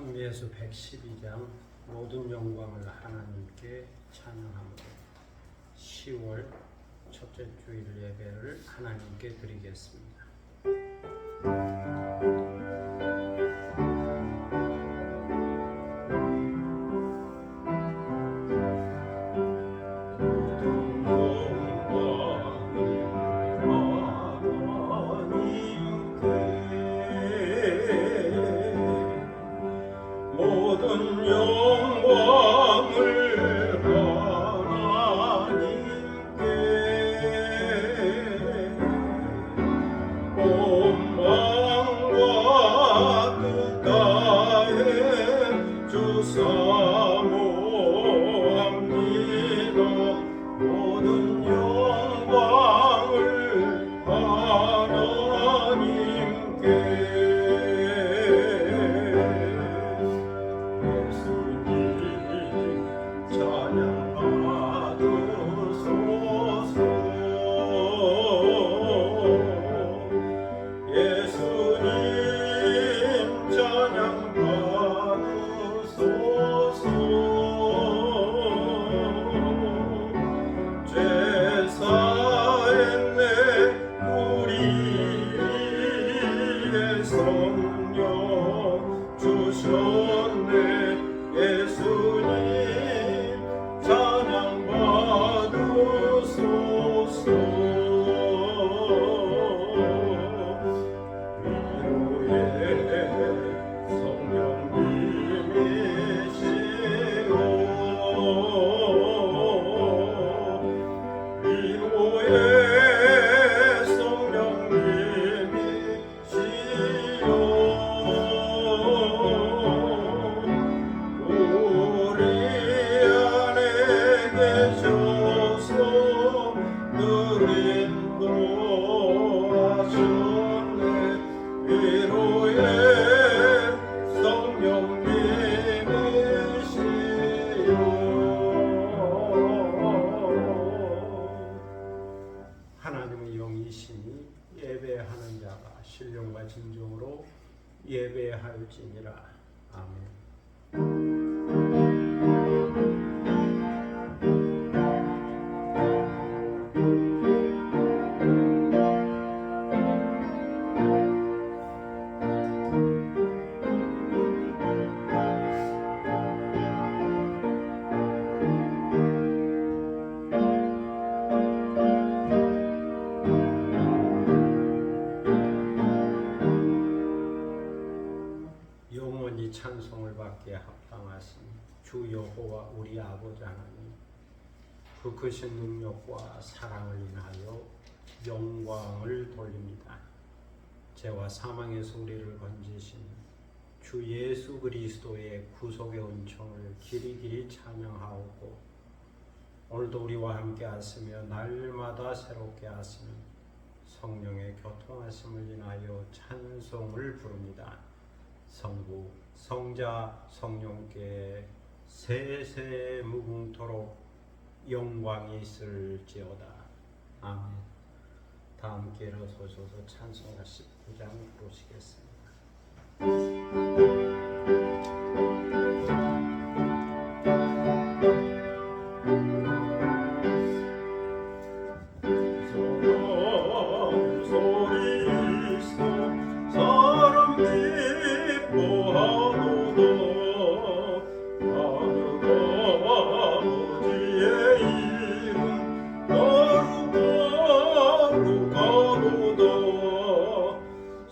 찬송가예수 112장 모든 영광을 하나님께 찬양합니다. 10월 첫째 주일 예배를 하나님께 드리겠습니다. 모든 영광을 하나님께 온 마음과 뜻 다해 주 사모합니다. 모든 영광을 하나님께 하나님의 영이시니 예배하는 자가 신령과 진정으로 예배하여지니라. 아멘. 영원히 찬송을 받기에 합당하신 주 여호와 우리 아버지 하나님, 그 크신 능력과 사랑을 인하여 영광을 돌립니다. 죄와 사망에서 우리를 건지신 주 예수 그리스도의 구속의 은총을 길이길이 찬양하오고, 오늘도 우리와 함께 하시며 날마다 새롭게 하시는 성령의 교통하심을 인하여 찬송을 부릅니다. 성부, 성자, 성령께 세세 무궁토록 영광이 있을지어다. 아멘. 다 함께 일어서셔서 찬송가 19장 부르시겠습니다.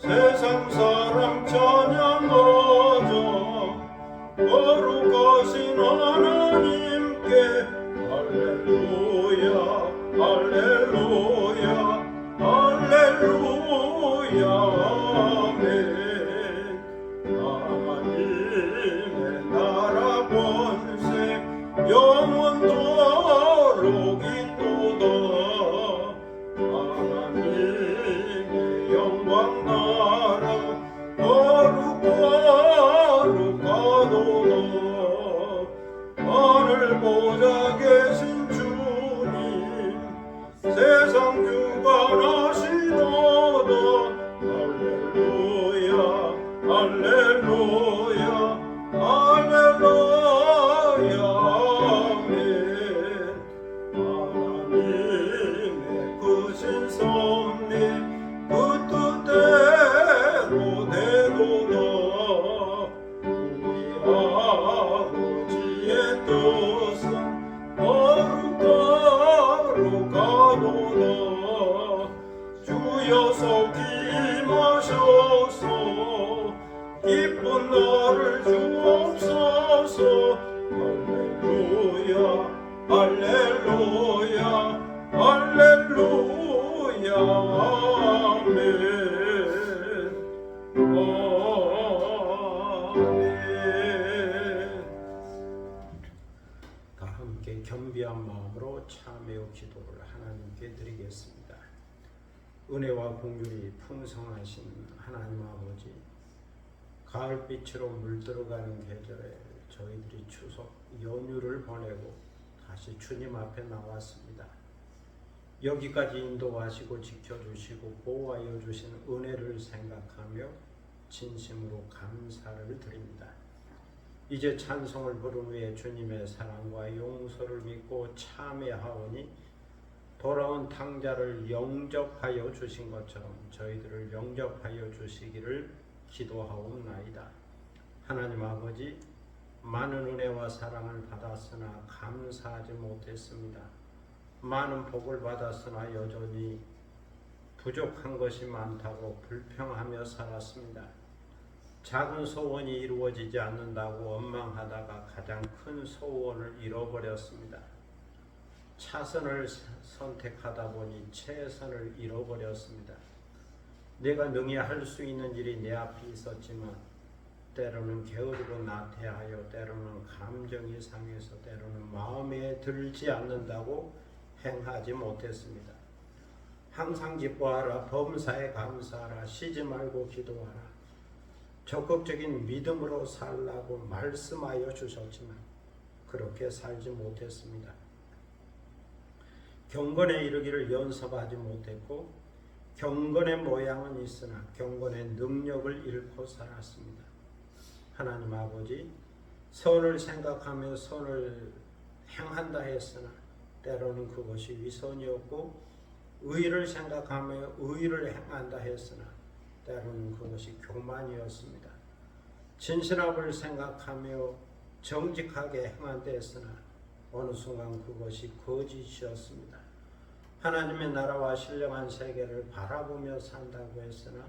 세상 사람 찬양하자 거룩하신 하나님께 할렐루야 할렐루야 할렐루야 아멘. 하나님의 나라 권세 영원토록 있도다. 하나님의 영광 나라 거룩하도다. 하늘 보좌 계신 주님 세상 주관하시도다. 할렐루야 할렐루야 뜻은 거룩거룩하도다. 주여 속히 임하셔서 기쁜 나를 주옵소서. 할렐루야 할렐루야 할렐루야 아멘 아멘. 다 함께 겸비한 마음으로 참회의 기도를 하나님께 드리겠습니다. 은혜와 공률이 풍성하신 하나님 아버지, 가을빛으로 물들어가는 계절에 저희들이 추석 연휴를 보내고 다시 주님 앞에 나왔습니다. 여기까지 인도하시고 지켜주시고 보호하여 주신 은혜를 생각하며 진심으로 감사를 드립니다. 이제 찬송을 부른 후에 주님의 사랑과 용서를 믿고 참회하오니 돌아온 탕자를 영접하여 주신 것처럼 저희들을 영접하여 주시기를 기도하옵나이다. 하나님 아버지, 많은 은혜와 사랑을 받았으나 감사하지 못했습니다. 많은 복을 받았으나 여전히 부족한 것이 많다고 불평하며 살았습니다. 작은 소원이 이루어지지 않는다고 원망하다가 가장 큰 소원을 잃어버렸습니다. 차선을 선택하다 보니 최선을 잃어버렸습니다. 내가 능히 할 수 있는 일이 내 앞에 있었지만 때로는 게으르고 나태하여, 때로는 감정이 상해서, 때로는 마음에 들지 않는다고 행하지 못했습니다. 항상 기뻐하라, 범사에 감사하라, 쉬지 말고 기도하라. 적극적인 믿음으로 살라고 말씀하여 주셨지만 그렇게 살지 못했습니다. 경건에 이르기를 연습하지 못했고 경건의 모양은 있으나 경건의 능력을 잃고 살았습니다. 하나님 아버지, 선을 생각하며 선을 행한다 했으나 때로는 그것이 위선이었고, 의를 생각하며 의를 행한다 했으나 때로는 그것이 교만이었습니다. 진실함을 생각하며 정직하게 행한다 했으나 어느 순간 그것이 거짓이었습니다. 하나님의 나라와 신령한 세계를 바라보며 산다고 했으나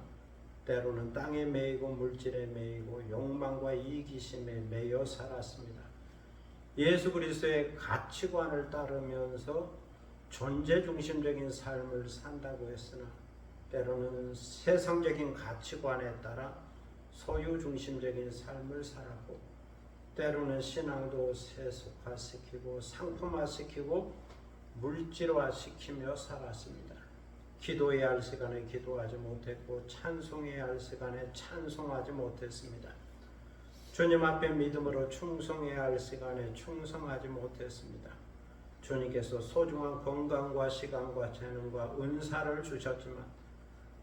때로는 땅에 매이고 물질에 매이고 욕망과 이기심에 매여 살았습니다. 예수 그리스도의 가치관을 따르면서 존재 중심적인 삶을 산다고 했으나 때로는 세상적인 가치관에 따라 소유 중심적인 삶을 살았고, 때로는 신앙도 세속화시키고 상품화시키고 물질화시키며 살았습니다. 기도해야 할 시간에 기도하지 못했고 찬송해야 할 시간에 찬송하지 못했습니다. 주님 앞에 믿음으로 충성해야 할 시간에 충성하지 못했습니다. 주님께서 소중한 건강과 시간과 재능과 은사를 주셨지만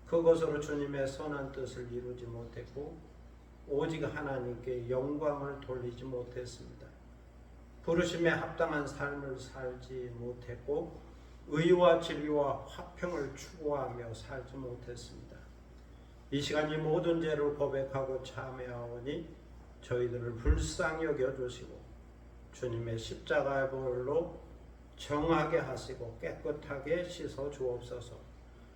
그것으로 주님의 선한 뜻을 이루지 못했고 오직 하나님께 영광을 돌리지 못했습니다. 부르심에 합당한 삶을 살지 못했고 의와 진리와 화평을 추구하며 살지 못했습니다. 이 시간 이 모든 죄를 고백하고 참회하오니 저희들을 불쌍히 여겨주시고 주님의 십자가의 보혈로 정하게 하시고 깨끗하게 씻어 주옵소서.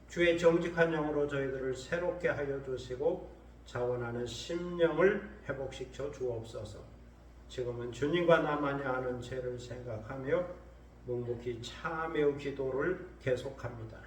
주의 정직한 영으로 저희들을 새롭게 하여 주시고 자원하는 심령을 회복시켜 주옵소서. 지금은 주님과 나만이 아는 죄를 생각하며 묵묵히 참회의 기도를 계속합니다.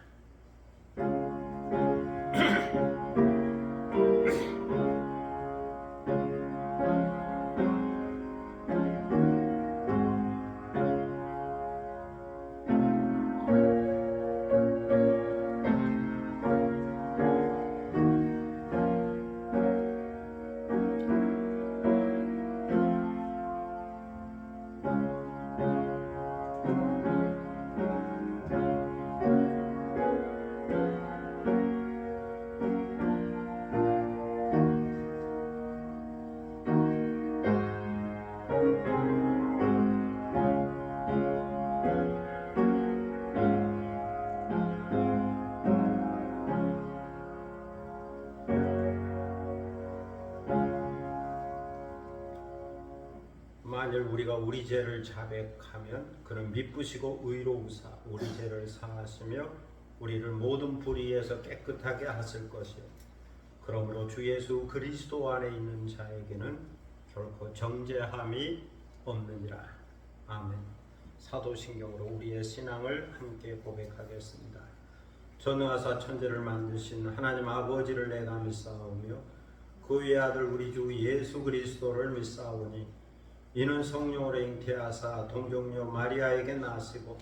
우리가 우리 죄를 자백하면 그는 미쁘시고 의로우사 우리 죄를 사하시며 우리를 모든 불의에서 깨끗하게 하실 것이요 그러므로 주 예수 그리스도 안에 있는 자에게는 결코 정죄함이 없느니라. 아멘. 사도신경으로 우리의 신앙을 함께 고백하겠습니다. 전능하사 천지를 만드신 하나님 아버지를 내가 믿사오며 그 외아들 우리 주 예수 그리스도를 믿사오니 이는 성령으로 잉태하사 동정녀 마리아에게 나시고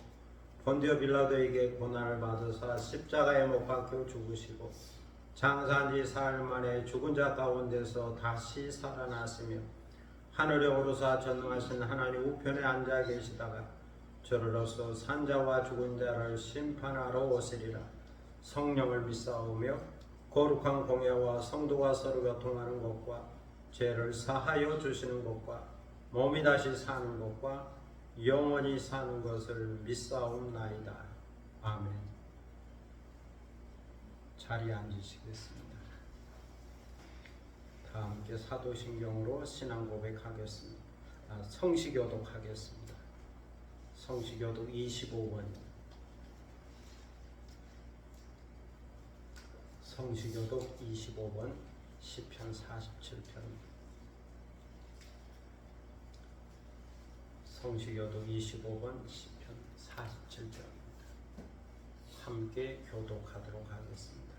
본디오 빌라도에게 고난을 받으사 십자가에 못 박혀 죽으시고 장사한 지 사흘 만에 죽은 자 가운데서 다시 살아나시며 하늘에 오르사 전능하신 하나님 우편에 앉아 계시다가 저로서 산자와 죽은 자를 심판하러 오시리라. 성령을 믿사오며 거룩한 공예와 성도가 서로 교통하는 것과 죄를 사하여 주시는 것과 몸이 다시 사는 것과 영원히 사는 것을 믿사옵나이다. 아멘. 자리에 앉으시겠습니다. 다 함께 사도신경으로 신앙 고백하겠습니다. 성시교독 하겠습니다. 성시교독 25번. 성시교독 25번 시편 47편. 성시교독 25번 시편 47편입니다. 함께 교독하도록 하겠습니다.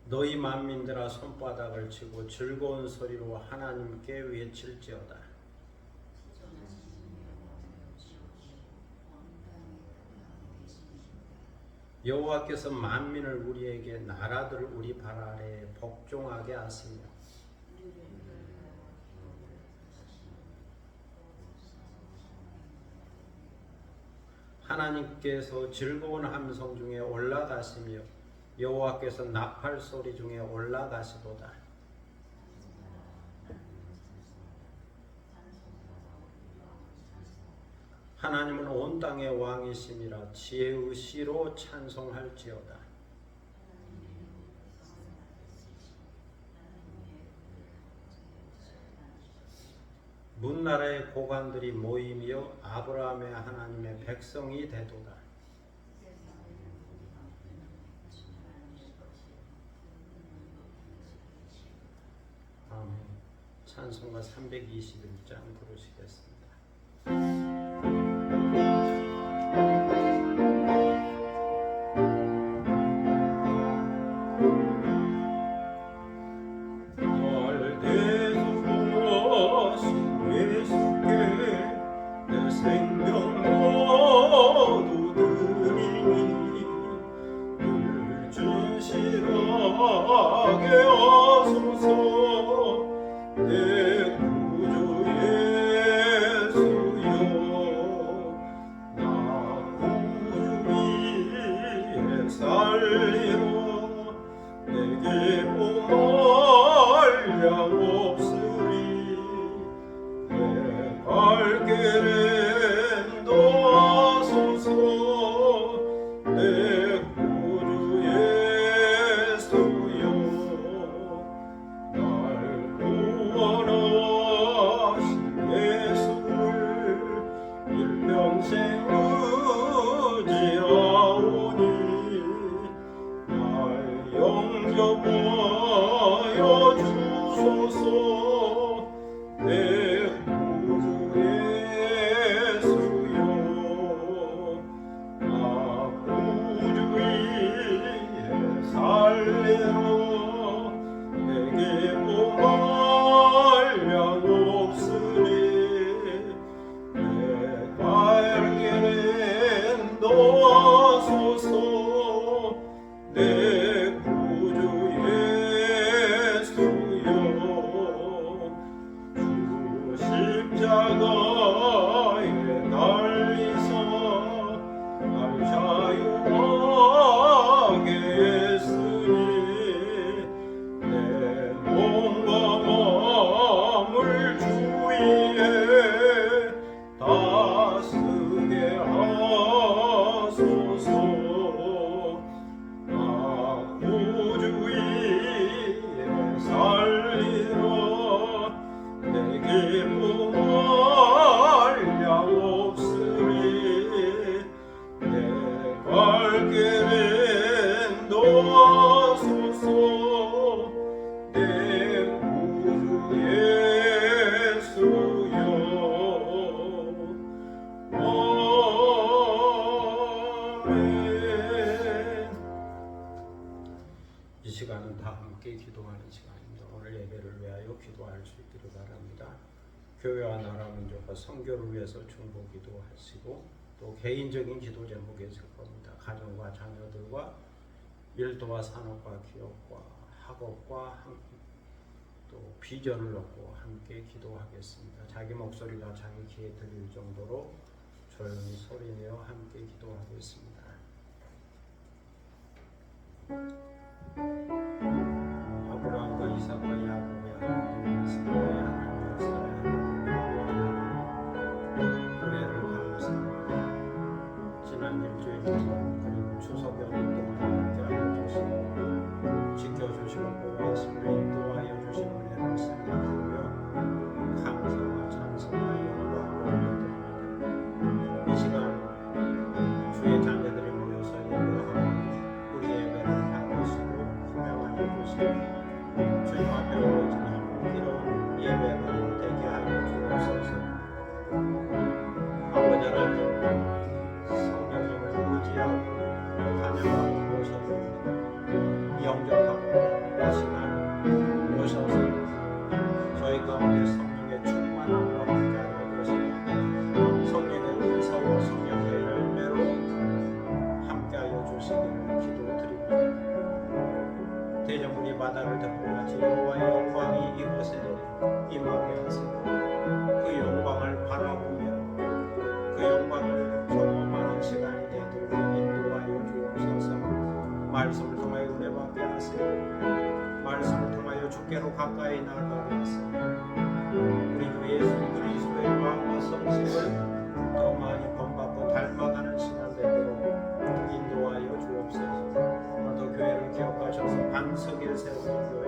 너희 만민들아 손바닥을 치고 즐거운 소리로 하나님께 외칠지어다. 여호와께서 만민을 우리에게 나라들을 우리 발 아래에 복종하게 하시며 하나님께서 즐거운 함성 중에 올라가시며 여호와께서 나팔 소리 중에 올라가시도다. 하나님은 온 땅의 왕이심이라 지혜의 시로 찬송할지어다. 문나라의 고관들이 모이며 아브라함의 하나님의 백성이 되도다. 아멘. 찬송가 321장 부르시겠습니다. 살리라 내게 말량없으리 내 갈 길은 도와소서 내 구주 예수여 아멘. 이 시간은 다 함께 기도하는 시간입니다. 오늘 예배를 위하여 기도할 수 있기를 바랍니다. 교회와 나라 민족과 선교를 위해서 중보 기도하시고 또 개인적인 기도 제목이 있을 겁니다. 가정과 자녀들과 일도와 산업과 기업과 학업과 또 비전을 놓고 함께 기도하겠습니다. 자기 목소리가 자기 귀에 들릴 정도로 조용히 소리내어 함께 기도하겠습니다. 아브라함과 이삭과 야곱의 하나님, 이스라엘의 하나님, 역사의 하나님, 은혜를 감사합니다. 지난 일주일 동안 그리고 추석 연휴 동안 함께하여 주시고 지켜주시고 보호하시고 인도하여 주신 은혜를 생각하며 감사와 찬송과 영광을 올려드립니다. 이 시간 주의 자녀들이 모여서 예배하고 우리 예배를 받으시고 분명하게 보시고 주님 앞에 오지는 이런 예배가 되게 하여 주옵소서. 아버지 하나님, 성령님을 의지하고 환영하고 모셔드립니다. 영접하고 이 시간 모셔서 저희 가운데 성령의 충만함으로 함께하여 주시고 성령의 은사와 성령의 열매로 함께하여 주시기를 기도드립니다. 대적물이 바다를 덮어같이 여호와의 영광이 이곳에 임하게 하시고 그 영광을 바라보며 그 영광을 경험하는 시간이 되도록 인도하여 주옵소서. 말씀을 통하여 은혜받게 하시고 말씀을 통하여 주께로 가까이 나아가게 하시고 우리 주 예수 그리스도의 마음과 성심을 더 많이 본받고 닮아가는 시간 되도록 인도하여 주옵소서. 오늘도 교회를 기억하셔서 반석일 세우는 교회,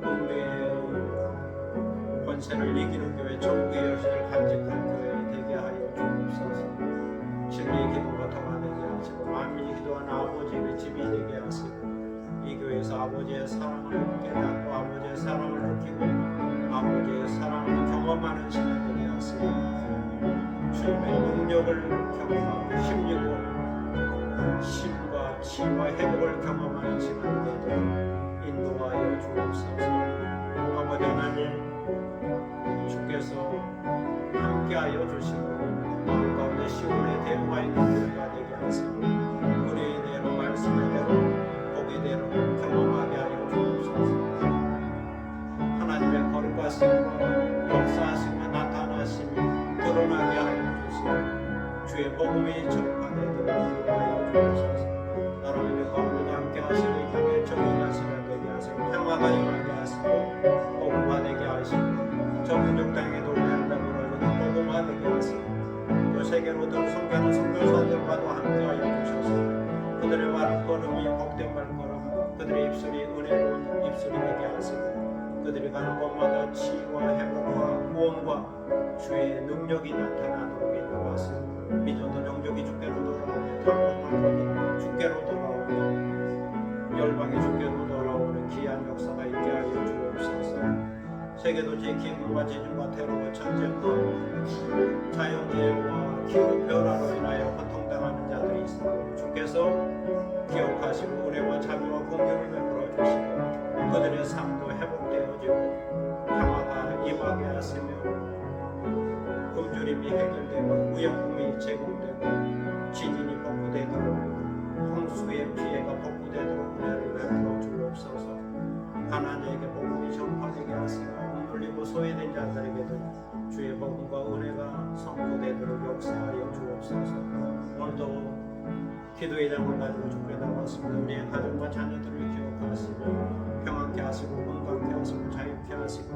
은혜의 권세를 이기는 교회, 전국의 여신을 간직한 교회 되게 하여 주옵소서. 진리의 기도가 통하게 하시고 만민이 기도하는 아버지의 집이 되게 하시고 이 교회에서 아버지의 사랑을 깨닫고 아버지의 사랑을 느끼고 아버지의 사랑을 경험하는 시간 되게 하시고 주님의 능력을 경험하고 힘이고 심과 치유와 회복을 경험하는 시간 되도록 인도하여 주옵소서. 아버지 하나님, 주께서 함께하여 주시고 마음 가운데 시온의 대로가 있는 교회가 되게 하시고 우리의 대로 말씀의 대로 복의 대로 경험하게 하여 주옵소서. 하나님의 거룩하심과 역사하심과 나타나심이 드러나게 하여 주시고 주의 복음이 전파되도록 인도하여 주옵소서. 나라민족 가운데도 함께 하시고 이 땅에 정의가 실현되게 하시고 평화가 임하게 하시고 복음화 되게 하시고 저 민족 땅에도 우리한테 무너지는 복음화 되게 하시고 또 세계로도 선교하는 선교사들과도 함께하여 주셔서 그들의 발걸음이 복된 발걸음, 그들의 입술이 은혜로운 입술이 되게 하시고 그들이 가는 곳마다 치유와 회복과 구원과 주의 능력이 나타나도록 인도하시고 믿어도 영적이 주께로 돌아오며 탐험하고 주께로 돌아오며 열방이 주께로 돌아오는 귀한 역사가 있게 하여 주옵소서. 세계도 지킴과 지진과 테러와 전쟁과 자연재해와 기후변화로 인하여 고통당하는 자들이 있으므로 주께서 기억하시고 은혜와 자비와 공경을 베풀어 주시고 그들의 삶도 회복되어지고 평화가 임하게 하시며 굶주림이 해결되고 무역금이 제공되고 지진이 복구되도록 홍수의 피해가 복구되도록 은혜를 베풀어 주옵소서. 가난에게 복음이 전파되게 하시고 흔들리고 소외된 자들에게도 주의 복음과 은혜가 선포되도록 역사하여 주옵소서. 오늘도 기도의 장을 가지고 주께 나왔습니다. 우리의 가정과 자녀들을 기억하시고 평안케 하시고 건강케 하시고 자유케 하시고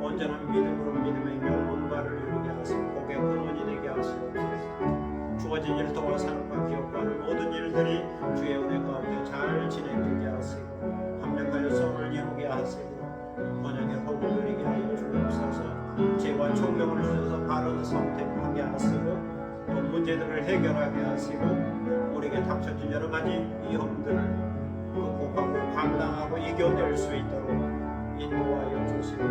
온전한 믿음으로 믿음의 명문가를 이루게 하시고 복의 근원이 되게 하시옵소서. 주어진 일터와 산업과 기업과 하는 모든 일들이 주의 은혜 가운데 잘 진행되게 하시고 합력하여 성을 이루게 하시고 번영의 복을 누리게 하여 주옵소서. 죄와 총명을 생명을 주셔서 바른 선택하게 하시고 또 문제들을 해결하게 하시고 우리에게 닥쳐진 여러 가지 위험들을 극복하고 감당하고 이겨낼 수 있도록 인도하여 주시고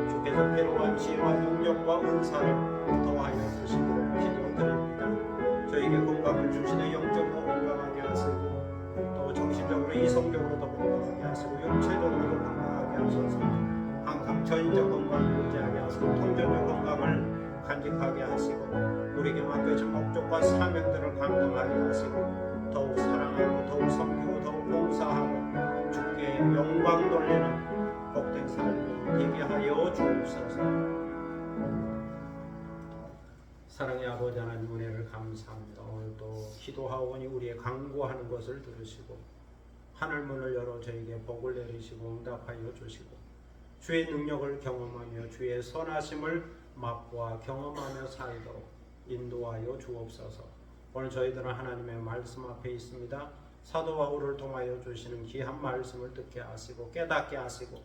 주께서 필요한 지혜와 능력과 은사를 더하여 주시기를 기도드립니다. 저에게 건강을 주시는 영적으로 건강하게 하시고 또 정신적으로 이성적으로도 건강하게 하시고 육체적으로도 건강하게 하셔서 항상 전인적 건강을 유지하게 하시고 통전적 건강을 간직하게 하시고 우리에게 맡겨진 목적과 사명들을 감당하게 하시고 더욱 사랑하고 더욱 섬기고 더욱 봉사하고 주께 영광 돌리는 복된 삶이 되게 하여 주옵소서. 사랑의 아버지 하나님 은혜를 감사합니다. 오늘도 기도하오니 우리의 간구하는 것을 들으시고 하늘 문을 열어 저에게 복을 내리시고 응답하여 주시고 주의 능력을 경험하며 주의 선하심을 맛보아 경험하며 살도록 인도하여 주옵소서. 오늘 저희들은 하나님의 말씀 앞에 있습니다. 사도 바울을 통하여 주시는 귀한 말씀을 듣게 하시고 깨닫게 하시고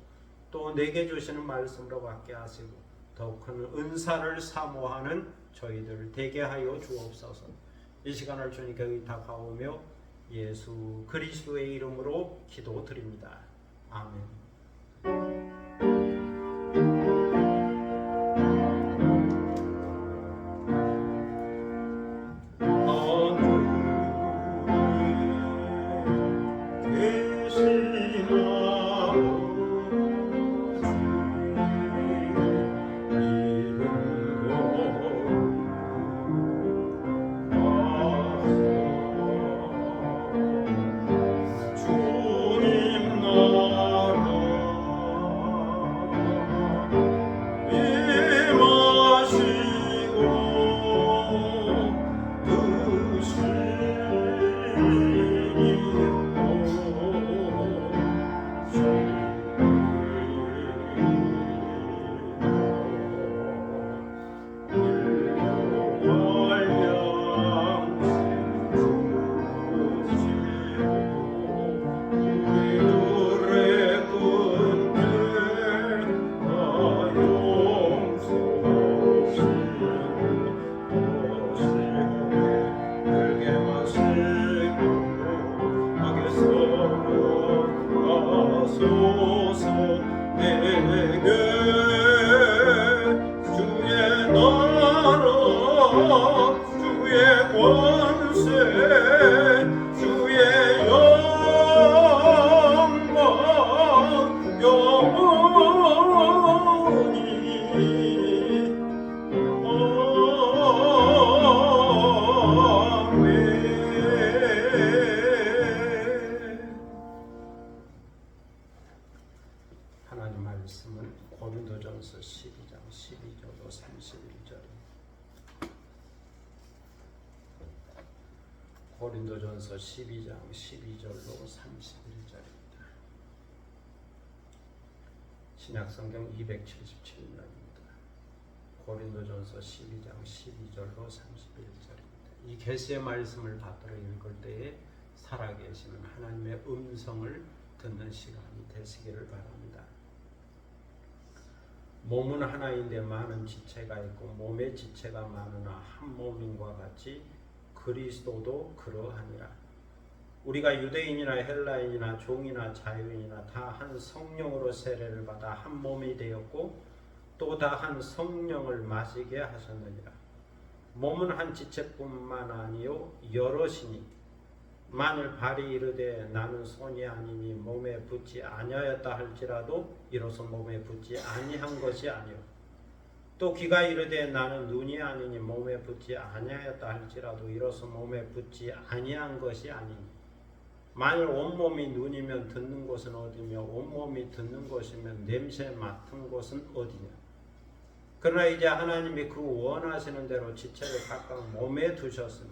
또 내게 주시는 말씀으로 받게 하시고 더욱 큰 은사를 사모하는 저희들 되게 하여 주옵소서. 이 시간을 주님께 의탁하오며 예수 그리스도의 이름으로 기도드립니다. 아멘. 하나님 말씀은 고린도전서 12장 12절로 31절입니다. 고린도전서 12장 12절로 31절입니다. 신약성경 277면입니다. 고린도전서 12장 12절로 31절입니다. 이 계시의 말씀을 받들어 읽을 때에 살아계시는 하나님의 음성을 듣는 시간이 되시기를 바랍니다. 몸은 하나인데 많은 지체가 있고 몸의 지체가 많으나 한 몸인과 같이 그리스도도 그러하니라. 우리가 유대인이나 헬라인이나 종이나 자유인이나 다 한 성령으로 세례를 받아 한 몸이 되었고 또 다 한 성령을 마시게 하셨느니라. 몸은 한 지체뿐만 아니요 여럿이니 만일 발이 이르되 나는 손이 아니니 몸에 붙지 아니하였다 할지라도 이로써 몸에 붙지 아니한 것이 아니요 또 귀가 이르되 나는 눈이 아니니 몸에 붙지 아니하였다 할지라도 이로써 몸에 붙지 아니한 것이 아니니 만일 온몸이 눈이면 듣는 곳은 어디며 온몸이 듣는 곳이면 냄새 맡은 곳은 어디냐. 그러나 이제 하나님이 그 원하시는 대로 지체를 각각 몸에 두셨으니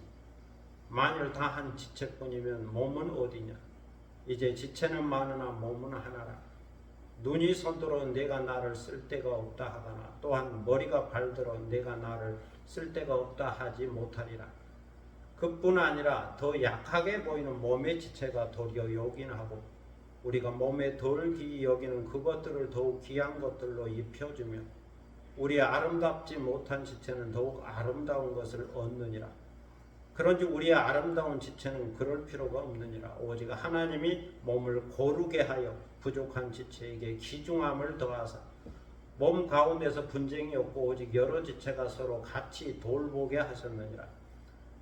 만일 다 한 지체뿐이면 몸은 어디냐. 이제 지체는 많으나 몸은 하나라. 눈이 손들어 내가 나를 쓸 데가 없다 하거나 또한 머리가 발들어 내가 나를 쓸 데가 없다 하지 못하리라. 그뿐 아니라 더 약하게 보이는 몸의 지체가 도리어 요긴하고 우리가 몸에 덜 귀히 여기는 그것들을 더욱 귀한 것들로 입혀주며 우리 아름답지 못한 지체는 더욱 아름다운 것을 얻느니라. 그런지 우리의 아름다운 지체는 그럴 필요가 없느니라. 오직 하나님이 몸을 고르게 하여 부족한 지체에게 귀중함을 더하사 몸 가운데서 분쟁이 없고 오직 여러 지체가 서로 같이 돌보게 하셨느니라.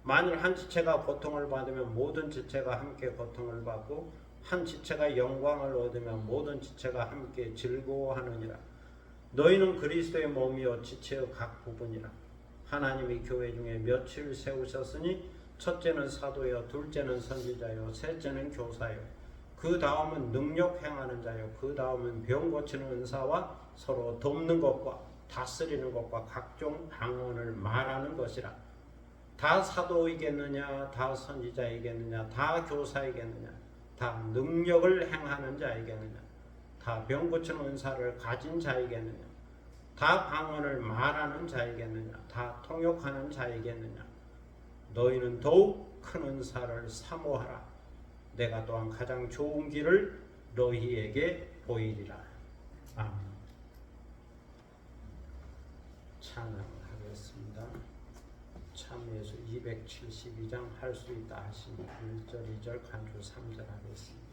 만일 한 지체가 고통을 받으면 모든 지체가 함께 고통을 받고 한 지체가 영광을 얻으면 모든 지체가 함께 즐거워하느니라. 너희는 그리스도의 몸이요 지체의 각 부분이라. 하나님이 교회 중에 몇을 세우셨으니 첫째는 사도요, 둘째는 선지자요, 셋째는 교사요, 그 다음은 능력 행하는 자요, 그 다음은 병 고치는 은사와 서로 돕는 것과 다스리는 것과 각종 방언을 말하는 것이라. 다 사도이겠느냐, 다 선지자이겠느냐, 다 교사이겠느냐, 다 능력을 행하는 자이겠느냐, 다 병 고치는 은사를 가진 자이겠느냐, 다 방언을 말하는 자이겠느냐, 다 통역하는 자이겠느냐. 너희는 더욱 큰 은사를 사모하라. 내가 또한 가장 좋은 길을 너희에게 보이리라. 아멘. 찬양하겠습니다. 참여해서 272장 할 수 있다 하시니 1절 2절 간주 3절 하겠습니다.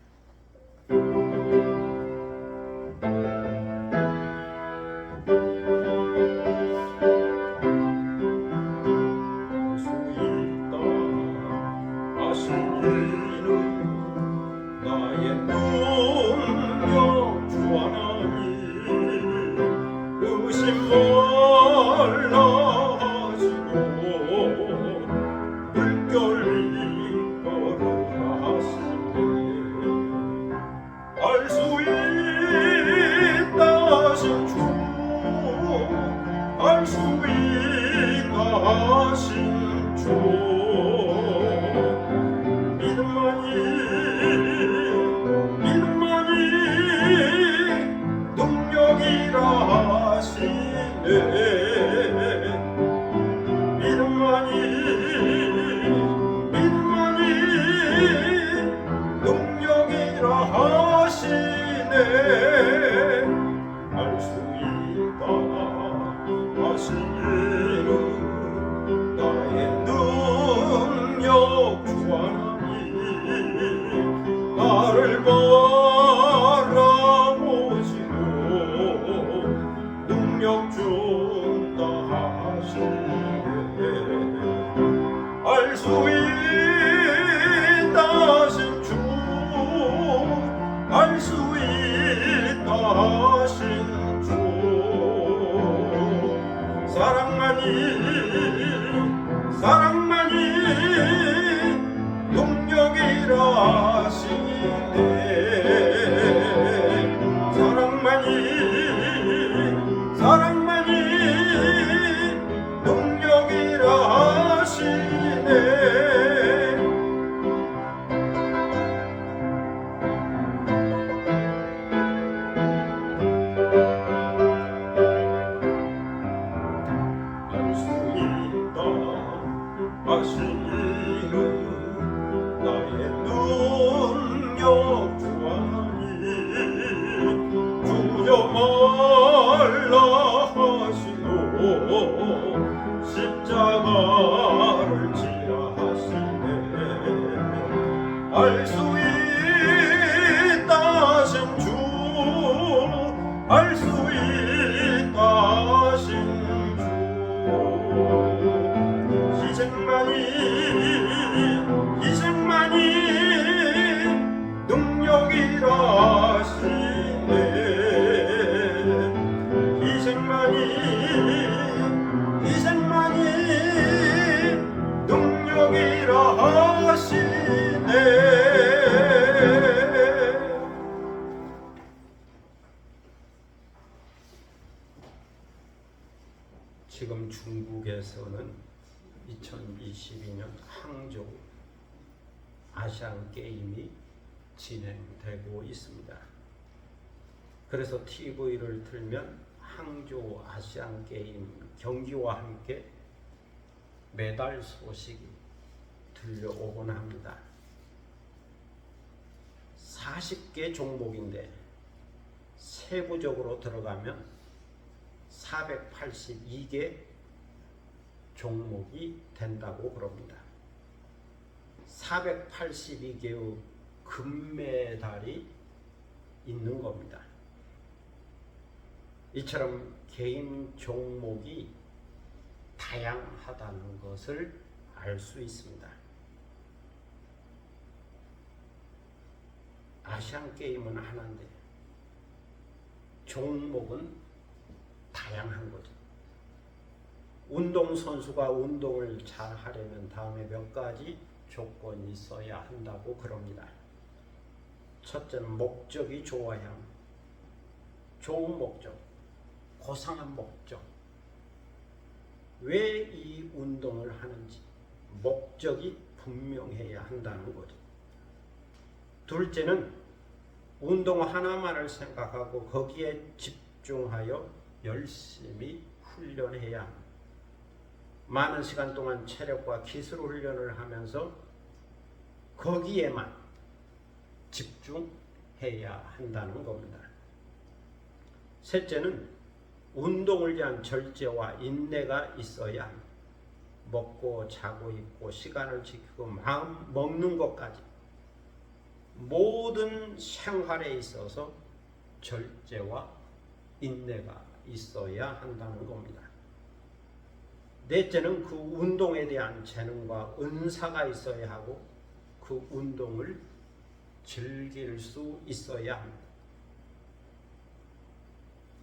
지금 중국에서는 2022년 항저우 아시안 게임이 진행되고 있습니다. 그래서 TV를 틀면 항저우 아시안 게임 경기와 함께 메달 소식이 들려오곤 합니다. 40개 종목인데 세부적으로 들어가면 482개 종목이 된다고 그럽니다. 482개의 금메달이 있는 겁니다. 이처럼 개인 종목이 다양하다는 것을 알 수 있습니다. 아시안 게임은 하나인데 종목은 다양한 거죠. 운동선수가 운동을 잘 하려면 다음에 몇 가지 조건이 있어야 한다고 그럽니다. 첫째는 목적이 좋아야 합니다. 좋은 목적, 고상한 목적. 왜 이 운동을 하는지 목적이 분명해야 한다는 거죠. 둘째는 운동 하나만을 생각하고 거기에 집중하여 열심히 훈련해야 합니다. 많은 시간 동안 체력과 기술 훈련을 하면서 거기에만 집중해야 한다는 겁니다. 셋째는 운동을 위한 절제와 인내가 있어야 합니다. 먹고 자고 입고 시간을 지키고 마음 먹는 것까지 모든 생활에 있어서 절제와 인내가 있어야 한다는 겁니다. 넷째는 그 운동에 대한 재능과 은사가 있어야 하고 그 운동을 즐길 수 있어야 합니다.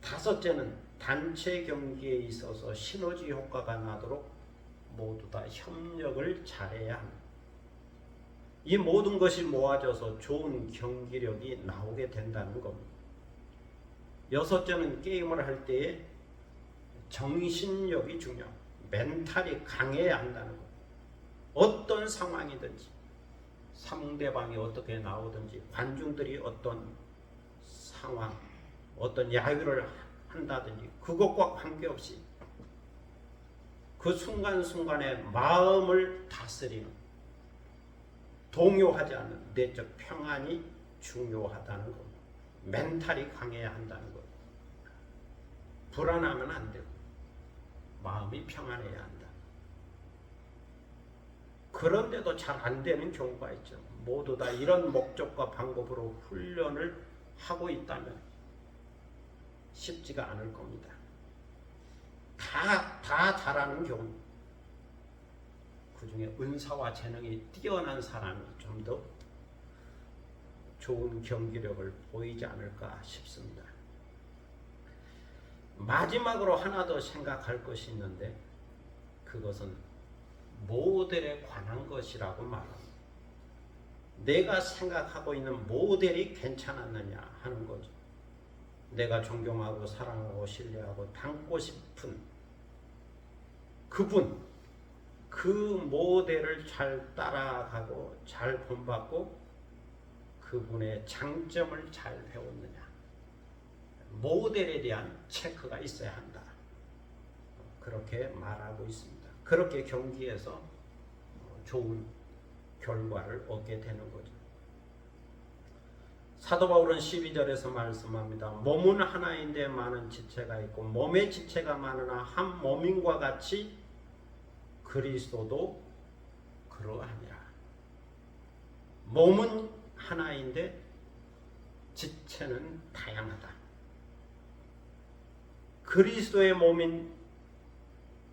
다섯째는 단체 경기에 있어서 시너지 효과가 나도록 모두 다 협력을 잘해야 합니다. 이 모든 것이 모아져서 좋은 경기력이 나오게 된다는 겁니다. 여섯째는 게임을 할 때에 정신력이 중요합니다. 멘탈이 강해야 한다는 것. 어떤 상황이든지 상대방이 어떻게 나오든지 관중들이 어떤 상황, 어떤 야유를 한다든지 그것과 관계없이 그 순간순간에 마음을 다스리는 동요하지 않는 내적 평안이 중요하다는 것. 멘탈이 강해야 한다는 것. 불안하면 안 되고 마음이 평안해야 한다. 그런데도 잘 안 되는 경우가 있죠. 모두 다 이런 목적과 방법으로 훈련을 하고 있다면 쉽지가 않을 겁니다. 다 잘하는 경우, 그 중에 은사와 재능이 뛰어난 사람이 좀 더 좋은 경기력을 보이지 않을까 싶습니다. 마지막으로 하나 더 생각할 것이 있는데 그것은 모델에 관한 것이라고 말합니다. 내가 생각하고 있는 모델이 괜찮았느냐 하는 거죠. 내가 존경하고 사랑하고 신뢰하고 닮고 싶은 그분, 그 모델을 잘 따라가고 잘 본받고 그분의 장점을 잘 배웠느냐. 모델에 대한 체크가 있어야 한다. 그렇게 말하고 있습니다. 그렇게 경기에서 좋은 결과를 얻게 되는 거죠. 사도 바울은 12절에서 말씀합니다. 몸은 하나인데 많은 지체가 있고 몸의 지체가 많으나 한 몸인과 같이 그리스도도 그러하니라. 몸은 하나인데 지체는 다양하다. 그리스도의 몸인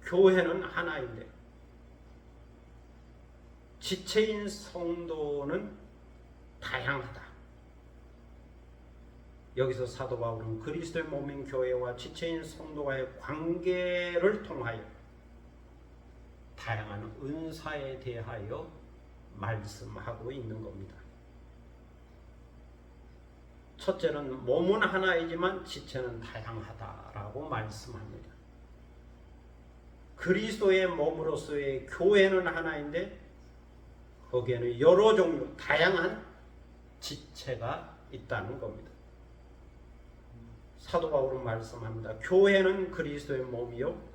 교회는 하나인데 지체인 성도는 다양하다. 여기서 사도 바울은 그리스도의 몸인 교회와 지체인 성도와의 관계를 통하여 다양한 은사에 대하여 말씀하고 있는 겁니다. 첫째는 몸은 하나이지만 지체는 다양하다라고 말씀합니다. 그리스도의 몸으로서의 교회는 하나인데 거기에는 여러 종류 다양한 지체가 있다는 겁니다. 사도 바울은 말씀합니다. 교회는 그리스도의 몸이요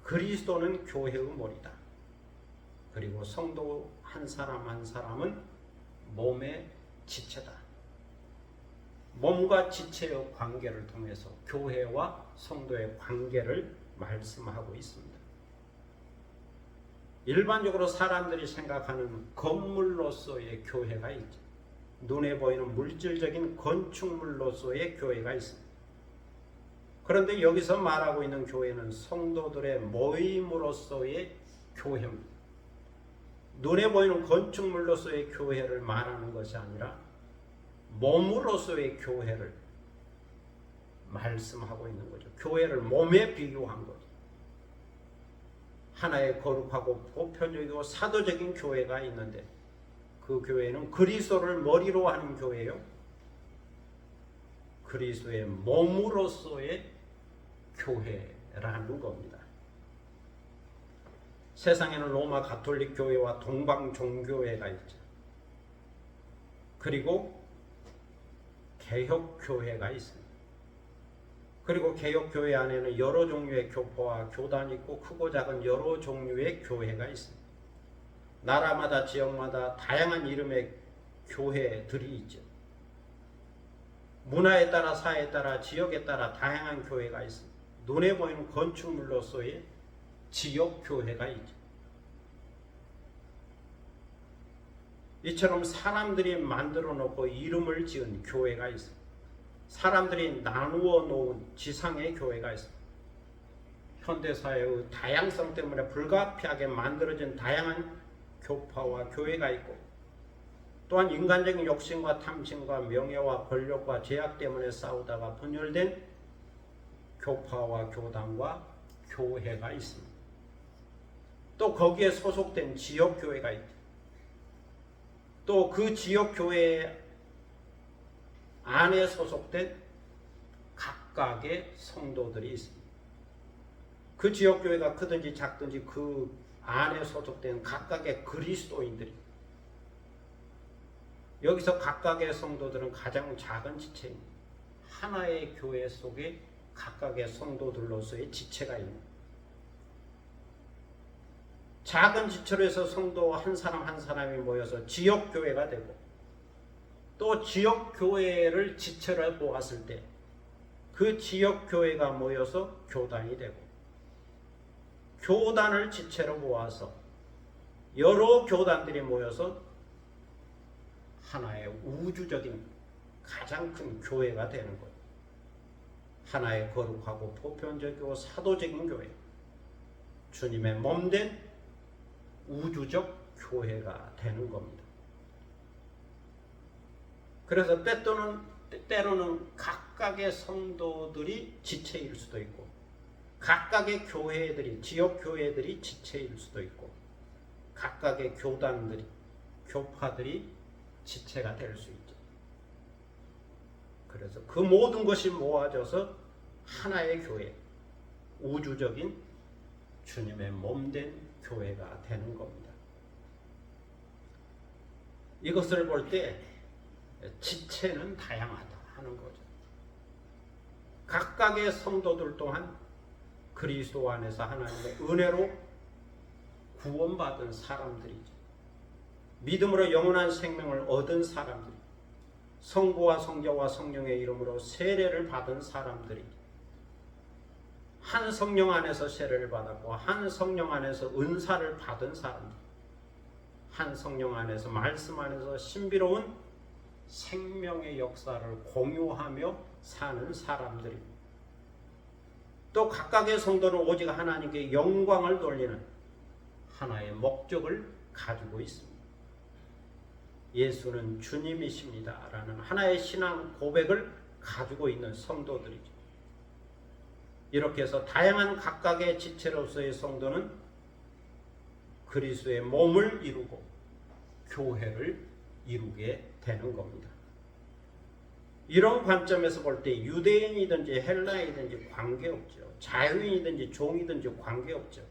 그리스도는 교회의 머리다. 그리고 성도 한 사람 한 사람은 몸의 지체다. 몸과 지체의 관계를 통해서 교회와 성도의 관계를 말씀하고 있습니다. 일반적으로 사람들이 생각하는 건물로서의 교회가 있죠. 눈에 보이는 물질적인 건축물로서의 교회가 있습니다. 그런데 여기서 말하고 있는 교회는 성도들의 모임으로서의 교회입니다. 눈에 보이는 건축물로서의 교회를 말하는 것이 아니라 몸으로서의 교회를 말씀하고 있는 거죠. 교회를 몸에 비유한 거죠. 하나의 거룩하고 보편적이고 사도적인 교회가 있는데 그 교회는 그리스도를 머리로 하는 교회요. 그리스도의 몸으로서의 교회라는 겁니다. 세상에는 로마 가톨릭 교회와 동방 종교회가 있죠. 그리고 개혁 교회가 있습니다. 그리고 개혁 교회 안에는 여러 종류의 교파와 교단이 있고 크고 작은 여러 종류의 교회가 있습니다. 나라마다 지역마다 다양한 이름의 교회들이 있죠. 문화에 따라 사회에 따라 지역에 따라 다양한 교회가 있습니다. 눈에 보이는 건축물로서의 지역 교회가 있죠. 이처럼 사람들이 만들어 놓고 이름을 지은 교회가 있습니다. 사람들이 나누어 놓은 지상의 교회가 있습니다. 현대사회의 다양성 때문에 불가피하게 만들어진 다양한 교파와 교회가 있고, 또한 인간적인 욕심과 탐심과 명예와 권력과 제약 때문에 싸우다가 분열된 교파와 교단과 교회가 있습니다. 또 거기에 소속된 지역교회가 있죠. 또 그 지역교회 안에 소속된 각각의 성도들이 있습니다. 그 지역교회가 크든지 작든지 그 안에 소속된 각각의 그리스도인들이, 여기서 각각의 성도들은 가장 작은 지체입니다. 하나의 교회 속에 각각의 성도들로서의 지체가 있는, 작은 지체로 해서 성도 한 사람 한 사람이 모여서 지역교회가 되고, 또 지역교회를 지체로 보았을 때 그 지역교회가 모여서 교단이 되고, 교단을 지체로 모아서 여러 교단들이 모여서 하나의 우주적인 가장 큰 교회가 되는 거예요. 하나의 거룩하고 보편적이고 사도적인 교회, 주님의 몸된 우주적 교회가 되는 겁니다. 그래서 때로는 각각의 성도들이 지체일 수도 있고, 각각의 교회들이, 지역 교회들이 지체일 수도 있고, 각각의 교단들이, 교파들이 지체가 될 수 있죠. 그래서 그 모든 것이 모아져서 하나의 교회, 우주적인 주님의 몸된 교회가 되는 겁니다. 이것을 볼 때 지체는 다양하다 하는 거죠. 각각의 성도들 또한 그리스도 안에서 하나님의 은혜로 구원받은 사람들이죠. 믿음으로 영원한 생명을 얻은 사람들, 성부와 성자와 성령의 이름으로 세례를 받은 사람들이, 한 성령 안에서 세례를 받았고 한 성령 안에서 은사를 받은 사람들, 한 성령 안에서 말씀 안에서 신비로운 생명의 역사를 공유하며 사는 사람들입니다. 또 각각의 성도는 오직 하나님께 영광을 돌리는 하나의 목적을 가지고 있습니다. 예수는 주님이십니다 라는 하나의 신앙 고백을 가지고 있는 성도들이죠. 이렇게 해서 다양한 각각의 지체로서의 성도는 그리스도의 몸을 이루고 교회를 이루게 되는 겁니다. 이런 관점에서 볼 때 유대인이든지 헬라인이든지 관계없죠. 자유인이든지 종이든지 관계없죠.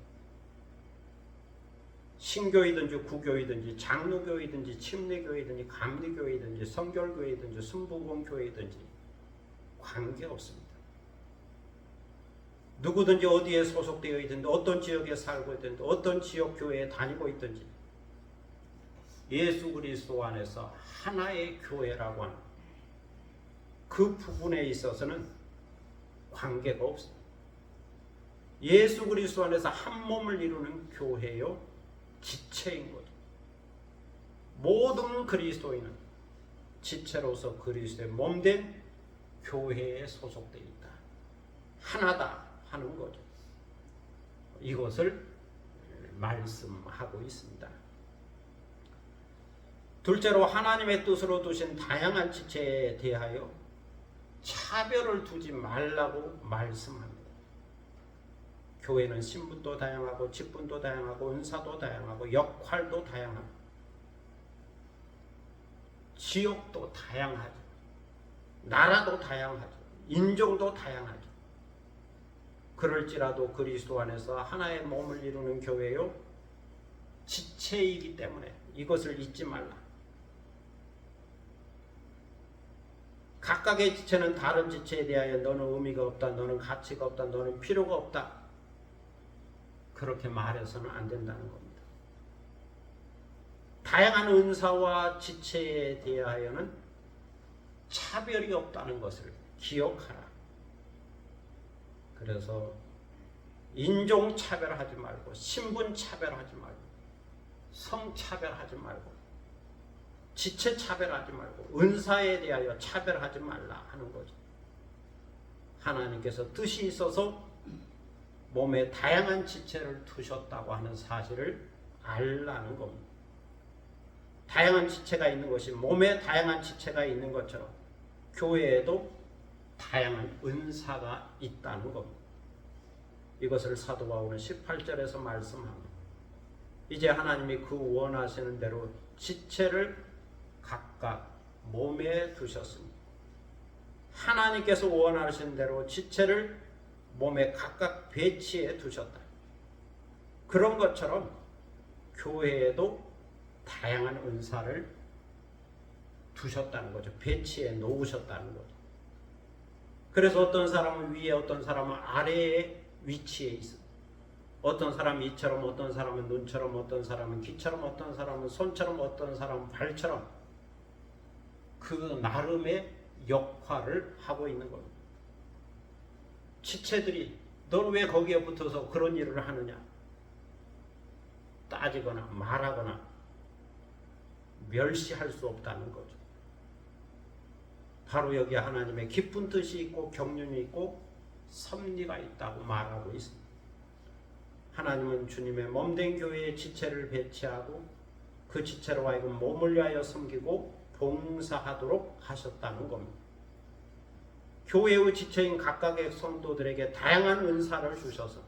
신교이든지 구교이든지 장로교이든지 침례교이든지 감리교이든지 성결교이든지 순복음교이든지 관계없습니다. 누구든지 어디에 소속되어 있든지 어떤 지역에 살고 있든지 어떤 지역교회에 다니고 있든지 예수 그리스도 안에서 하나의 교회라고 하는 그 부분에 있어서는 관계가 없어요. 예수 그리스도 안에서 한 몸을 이루는 교회요 지체인 거죠. 모든 그리스도인은 지체로서 그리스도의 몸된 교회에 소속되어 있다. 하나다 하는 거죠. 이것을 말씀하고 있습니다. 둘째로 하나님의 뜻으로 두신 다양한 지체에 대하여 차별을 두지 말라고 말씀합니다. 교회는 신분도 다양하고 직분도 다양하고 은사도 다양하고 역할도 다양하고 지역도 다양하죠. 나라도 다양하죠. 인종도 다양하죠. 그럴지라도 그리스도 안에서 하나의 몸을 이루는 교회요 지체이기 때문에 이것을 잊지 말라. 각각의 지체는 다른 지체에 대하여 너는 의미가 없다, 너는 가치가 없다, 너는 필요가 없다, 그렇게 말해서는 안 된다는 겁니다. 다양한 은사와 지체에 대하여는 차별이 없다는 것을 기억하라. 그래서 인종 차별하지 말고, 신분 차별하지 말고, 성 차별하지 말고, 지체 차별하지 말고, 은사에 대하여 차별하지 말라 하는 거죠. 하나님께서 뜻이 있어서 몸에 다양한 지체를 두셨다고 하는 사실을 알라는 겁니다. 다양한 지체가 있는 것이 몸에 다양한 지체가 있는 것처럼 교회에도 다양한 은사가 있다는 겁니다. 이것을 사도 바울은 18절에서 말씀합니다. 이제 하나님이 그 원하시는 대로 지체를 각각 몸에 두셨습니다. 하나님께서 원하시는 대로 지체를 몸에 각각 배치해 두셨다. 그런 것처럼 교회에도 다양한 은사를 두셨다는 거죠. 배치해 놓으셨다는 거죠. 그래서 어떤 사람은 위에, 어떤 사람은 아래에 위치해 있습니다. 어떤 사람은 이처럼, 어떤 사람은 눈처럼, 어떤 사람은 귀처럼, 어떤 사람은 손처럼, 어떤 사람은 발처럼 그 나름의 역할을 하고 있는 겁니다. 지체들이 너는 왜 거기에 붙어서 그런 일을 하느냐 따지거나 말하거나 멸시할 수 없다는 거죠. 바로 여기 하나님의 깊은 뜻이 있고 경륜이 있고 섭리가 있다고 말하고 있습니다. 하나님은 주님의 몸된 교회의 지체를 배치하고 그 지체로 하여금 몸을 위하여 섬기고 봉사하도록 하셨다는 겁니다. 교회의 지체인 각각의 성도들에게 다양한 은사를 주셔서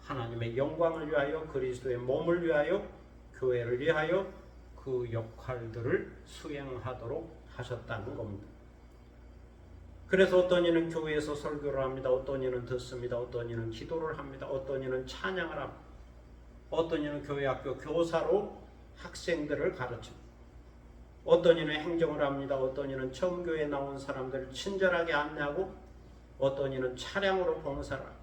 하나님의 영광을 위하여, 그리스도의 몸을 위하여, 교회를 위하여 그 역할들을 수행하도록 하셨다는 겁니다. 그래서 어떤 이는 교회에서 설교를 합니다. 어떤 이는 듣습니다. 어떤 이는 기도를 합니다. 어떤 이는 찬양을 합니다. 어떤 이는 교회 학교 교사로 학생들을 가르칩니다. 어떤 이는 행정을 합니다. 어떤 이는 처음 교회에 나온 사람들을 친절하게 안내하고, 어떤 이는 차량으로 봉사를 하고,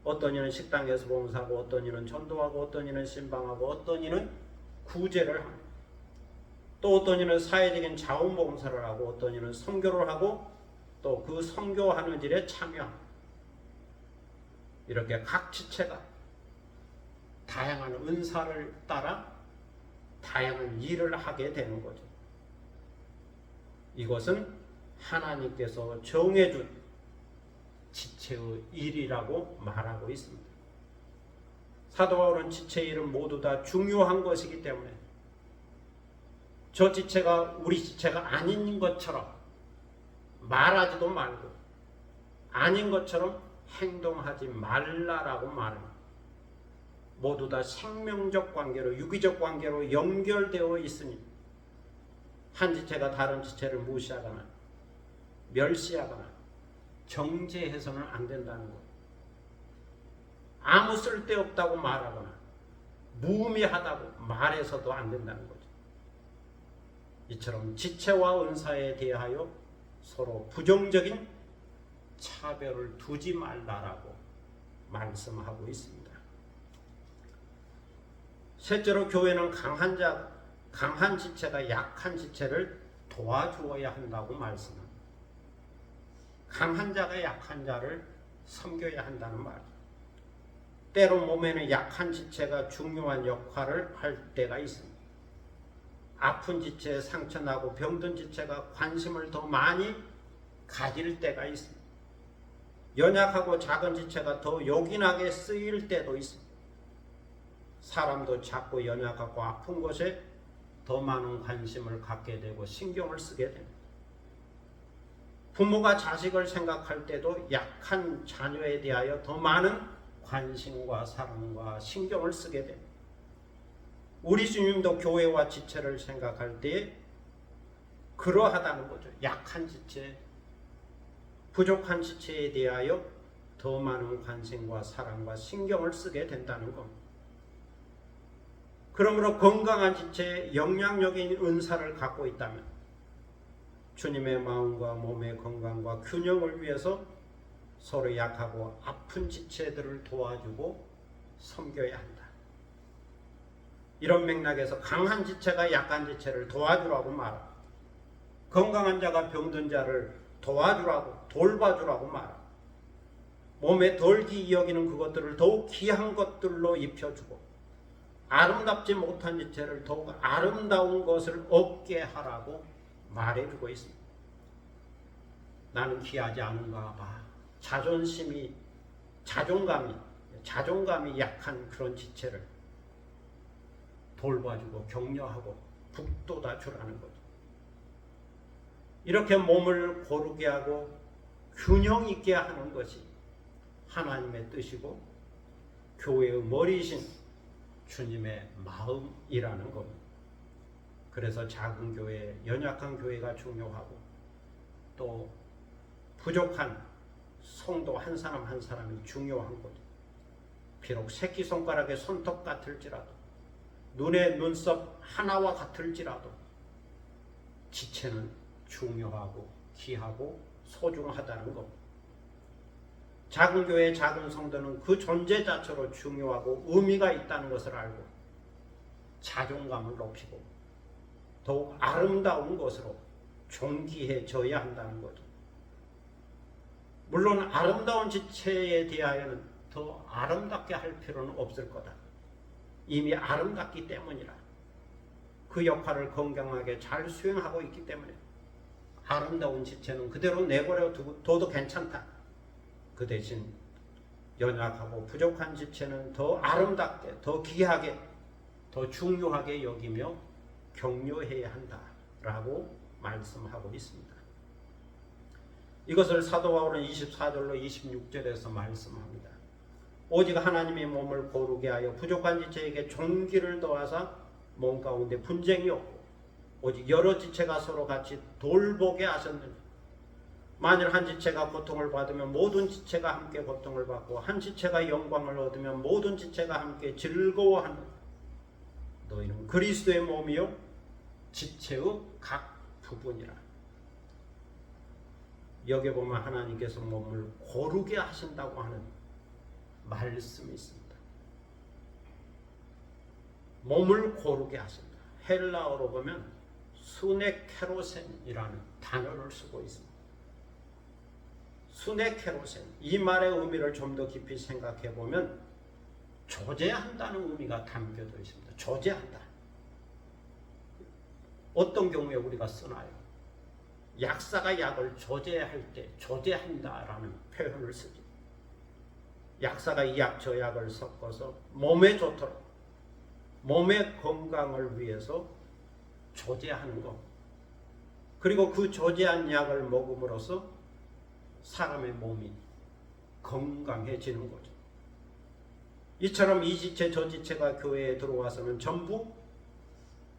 어떤 이는 식당에서 봉사하고, 어떤 이는 전도하고, 어떤 이는 신방하고, 어떤 이는 구제를 합니다. 또 어떤 이는 사회적인 자원봉사를 하고, 어떤 이는 선교를 하고, 또 그 선교하는 일에 참여합니다. 이렇게 각 지체가 다양한 은사를 따라 다양한 일을 하게 되는 거죠. 이것은 하나님께서 정해준 지체의 일이라고 말하고 있습니다. 사도 바울은 지체의 일은 모두 다 중요한 것이기 때문에 저 지체가 우리 지체가 아닌 것처럼 말하지도 말고 아닌 것처럼 행동하지 말라라고 말합니다. 모두 다 생명적 관계로, 유기적 관계로 연결되어 있으니 한 지체가 다른 지체를 무시하거나 멸시하거나 정죄해서는 안 된다는 것. 아무 쓸데없다고 말하거나 무의미하다고 말해서도 안 된다는 거죠. 이처럼 지체와 은사에 대하여 서로 부정적인 차별을 두지 말라라고 말씀하고 있습니다. 셋째로 교회는 강한 지체가 약한 지체를 도와주어야 한다고 말씀합니다. 강한 자가 약한 자를 섬겨야 한다는 말이에요. 때로 몸에는 약한 지체가 중요한 역할을 할 때가 있습니다. 아픈 지체에 상처나고 병든 지체가 관심을 더 많이 가질 때가 있습니다. 연약하고 작은 지체가 더 요긴하게 쓰일 때도 있습니다. 사람도 작고 연약하고 아픈 것에 더 많은 관심을 갖게 되고 신경을 쓰게 됩니다. 부모가 자식을 생각할 때도 약한 자녀에 대하여 더 많은 관심과 사랑과 신경을 쓰게 됩니다. 우리 주님도 교회와 지체를 생각할 때 그러하다는 거죠. 약한 지체, 부족한 지체에 대하여 더 많은 관심과 사랑과 신경을 쓰게 된다는 겁니다. 그러므로 건강한 지체에 영향력인 은사를 갖고 있다면 주님의 마음과 몸의 건강과 균형을 위해서 서로 약하고 아픈 지체들을 도와주고 섬겨야 한다. 이런 맥락에서 강한 지체가 약한 지체를 도와주라고 말합니다. 건강한 자가 병든 자를 도와주라고, 돌봐주라고 말합니다. 몸에 덜 귀히 여기는 그것들을 더욱 귀한 것들로 입혀주고 아름답지 못한 지체를 더욱 아름다운 것을 얻게 하라고 말해주고 있습니다. 나는 귀하지 않은가 봐. 자존감이 약한 그런 지체를 돌봐주고 격려하고 북돋아 주라는 거죠. 이렇게 몸을 고르게 하고 균형 있게 하는 것이 하나님의 뜻이고 교회의 머리이신 주님의 마음이라는 겁니다. 그래서 작은 교회, 연약한 교회가 중요하고 또 부족한 성도 한 사람 한 사람이 중요한 거죠. 비록 새끼손가락의 손톱 같을지라도 눈의 눈썹 하나와 같을지라도 지체는 중요하고 귀하고 소중하다는 겁니다. 작은 교회, 작은 성도는 그 존재 자체로 중요하고 의미가 있다는 것을 알고 자존감을 높이고 더욱 아름다운 것으로 존귀해져야 한다는 거죠. 물론 아름다운 지체에 대하여는 더 아름답게 할 필요는 없을 거다. 이미 아름답기 때문이라. 그 역할을 건강하게 잘 수행하고 있기 때문에 아름다운 지체는 그대로 내버려 둬도 괜찮다. 그 대신 연약하고 부족한 지체는 더 아름답게, 더 귀하게, 더 중요하게 여기며 격려해야 한다라고 말씀하고 있습니다. 이것을 사도 바울은 24절로 26절에서 말씀합니다. 오직 하나님의 몸을 고르게 하여 부족한 지체에게 존귀를 더하사 몸 가운데 분쟁이 없고 오직 여러 지체가 서로 같이 돌보게 하셨느니 만일 한 지체가 고통을 받으면 모든 지체가 함께 고통을 받고 한 지체가 영광을 얻으면 모든 지체가 함께 즐거워하는 너희는 그리스도의 몸이요 지체의 각 부분이라. 여기 보면 하나님께서 몸을 고르게 하신다고 하는 말씀이 있습니다. 몸을 고르게 하신다. 헬라어로 보면 수네케로센이라는 단어를 쓰고 있습니다. 수네케로센, 이 말의 의미를 좀 더 깊이 생각해 보면 조제한다는 의미가 담겨져 있습니다. 조제한다. 어떤 경우에 우리가 쓰나요? 약사가 약을 조제할 때 조제한다라는 표현을 쓰죠. 약사가 이 약 저 약을 섞어서 몸에 좋도록 몸의 건강을 위해서 조제하는 것. 그리고 그 조제한 약을 먹음으로써 사람의 몸이 건강해지는 거죠. 이처럼 이 지체 저 지체가 교회에 들어와서는 전부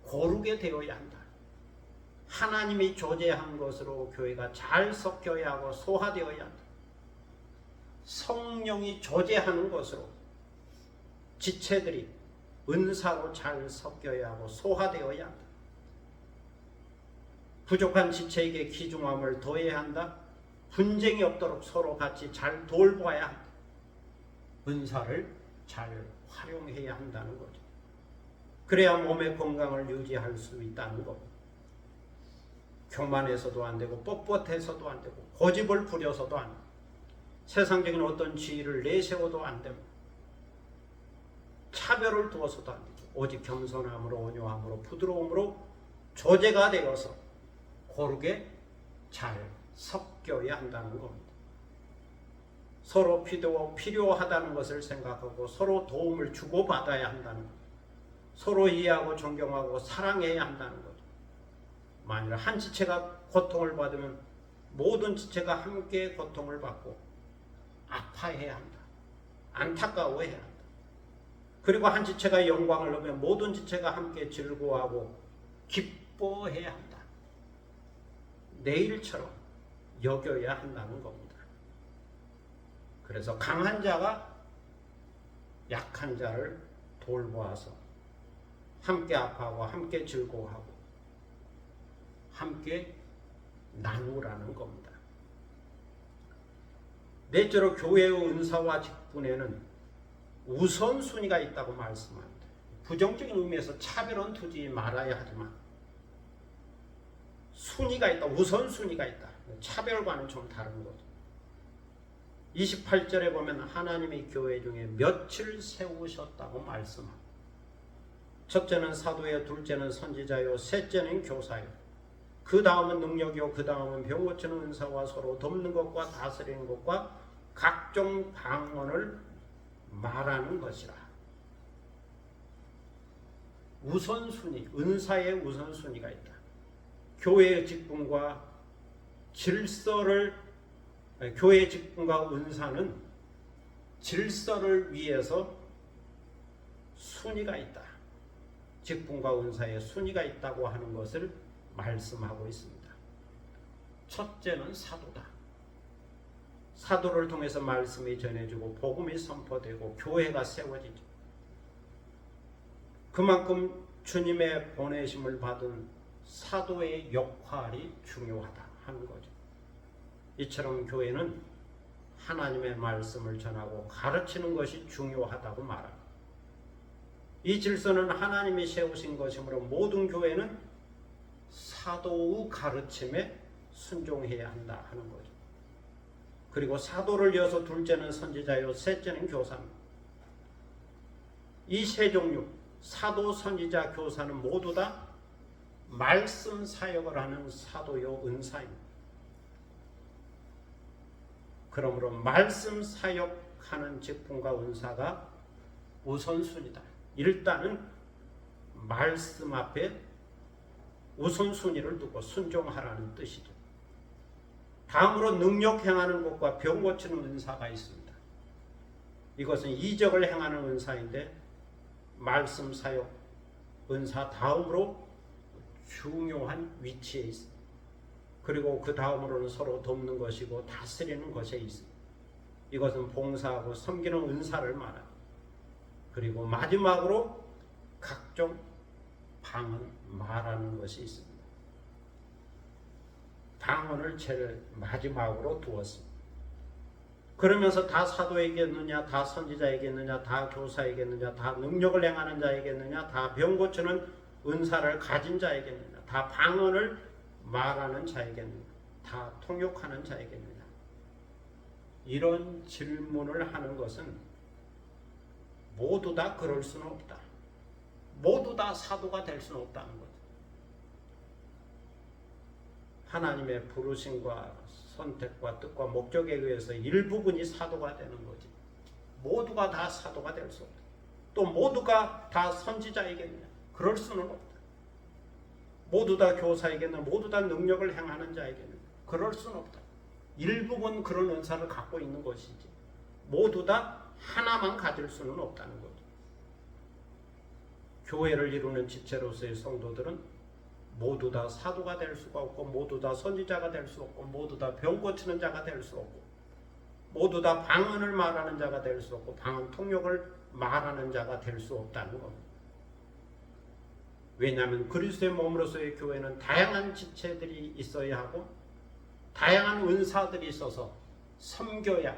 고르게 되어야 한다. 하나님이 조제한 것으로 교회가 잘 섞여야 하고 소화되어야 한다. 성령이 조제하는 것으로 지체들이 은사로 잘 섞여야 하고 소화되어야 한다. 부족한 지체에게 귀중함을 더해야 한다. 분쟁이 없도록 서로 같이 잘 돌봐야 한다. 은사를 잘 활용해야 한다는 거죠. 그래야 몸의 건강을 유지할 수 있다는 겁니다. 교만해서도 안 되고 뻣뻣해서도 안 되고 고집을 부려서도 안 되고 세상적인 어떤 지위를 내세워도 안 됩니다. 차별을 두어서도 안 되고 오직 겸손함으로 온유함으로 부드러움으로 조제가 되어서 고르게 잘 섞여야 한다는 겁니다. 서로 필요하다는 것을 생각하고 서로 도움을 주고받아야 한다는 것. 서로 이해하고 존경하고 사랑해야 한다는 거죠. 만일 한 지체가 고통을 받으면 모든 지체가 함께 고통을 받고 아파해야 한다. 안타까워해야 한다. 그리고 한 지체가 영광을 얻으면 모든 지체가 함께 즐거워하고 기뻐해야 한다. 내일처럼 여겨야 한다는 겁니다. 그래서 강한 자가 약한 자를 돌보아서 함께 아파하고 함께 즐거워하고 함께 나누라는 겁니다. 넷째로 교회의 은사와 직분에는 우선순위가 있다고 말씀합니다. 부정적인 의미에서 차별은 두지 말아야 하지만 순위가 있다, 우선순위가 있다. 차별과는 좀 다른 거죠. 28절에 보면 하나님의 교회 중에 몇을 세우셨다고 말씀합니다. 첫째는 사도요, 둘째는 선지자요, 셋째는 교사요. 그 다음은 능력이요, 그 다음은 병 고치는 은사와 서로 돕는 것과 다스리는 것과 각종 방언을 말하는 것이라. 우선순위, 은사의 우선순위가 있다. 교회의 직분과 질서를, 교회의 직분과 은사는 질서를 위해서 순위가 있다. 직분과 은사에 순위가 있다고 하는 것을 말씀하고 있습니다. 첫째는 사도다. 사도를 통해서 말씀이 전해지고 복음이 선포되고 교회가 세워지죠. 그만큼 주님의 보내심을 받은 사도의 역할이 중요하다 하는 거죠. 이처럼 교회는 하나님의 말씀을 전하고 가르치는 것이 중요하다고 말합니다. 이 질서는 하나님이 세우신 것이므로 모든 교회는 사도의 가르침에 순종해야 한다 하는 거죠. 그리고 사도를 이어서 둘째는 선지자요, 셋째는 교사입니다. 이 세 종류, 사도, 선지자, 교사는 모두 다 말씀 사역을 하는 사도요, 은사입니다. 그러므로 말씀 사역하는 직분과 은사가 우선순위다. 일단은 말씀 앞에 우선순위를 두고 순종하라는 뜻이죠. 다음으로 능력 행하는 것과 병 고치는 은사가 있습니다. 이것은 이적을 행하는 은사인데 말씀 사역 은사 다음으로 중요한 위치에 있습니다. 그리고 그 다음으로는 서로 돕는 것이고 다스리는 것에 있습니다. 이것은 봉사하고 섬기는 은사를 말합니다. 그리고 마지막으로 각종 방언 말하는 것이 있습니다. 방언을 제일 마지막으로 두었습니다. 그러면서 다 사도에게느냐, 다 선지자에게느냐, 다 교사에게느냐, 다 능력을 행하는 자에게느냐, 다 병 고치는 은사를 가진 자에게느냐, 다 방언을 말하는 자에게느냐, 다 통역하는 자에게느냐. 이런 질문을 하는 것은 모두 다 그럴 수는 없다. 모두 다 사도가 될 수는 없다는 거죠. 하나님의 부르심과 선택과 뜻과 목적에 의해서 일부분이 사도가 되는 거지. 모두가 다 사도가 될 수 없다. 또 모두가 다 선지자이겠느냐? 그럴 수는 없다. 모두 다 교사이겠느냐? 모두 다 능력을 행하는 자이겠느냐? 그럴 수는 없다. 일부분 그런 은사를 갖고 있는 것이지. 모두 다 하나만 가질 수는 없다는 거죠. 교회를 이루는 지체로서의 성도들은 모두 다 사도가 될 수가 없고, 모두 다 선지자가 될 수 없고, 모두 다 병 고치는 자가 될 수 없고, 모두 다 방언을 말하는 자가 될 수 없고, 방언 통역을 말하는 자가 될 수 없다는 겁니다. 왜냐하면 그리스도의 몸으로서의 교회는 다양한 지체들이 있어야 하고 다양한 은사들이 있어서 섬겨야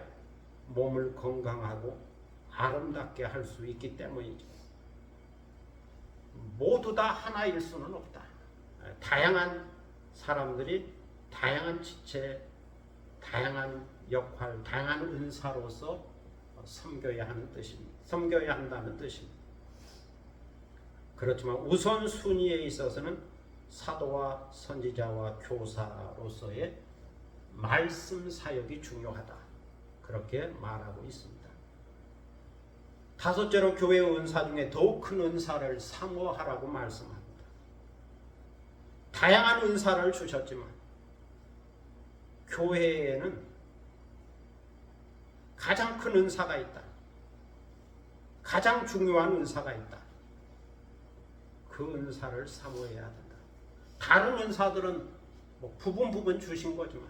몸을 건강하고 아름답게 할 수 있기 때문이죠. 모두 다 하나일 수는 없다. 다양한 사람들이 다양한 지체, 다양한 역할, 다양한 은사로서 섬겨야 하는 뜻입니다. 섬겨야 한다는 뜻입니다. 그렇지만 우선순위에 있어서는 사도와 선지자와 교사로서의 말씀 사역이 중요하다. 그렇게 말하고 있습니다. 다섯째로 교회의 은사 중에 더욱 큰 은사를 사모하라고 말씀합니다. 다양한 은사를 주셨지만 교회에는 가장 큰 은사가 있다. 가장 중요한 은사가 있다. 그 은사를 사모해야 된다. 다른 은사들은 부분 주신 거지만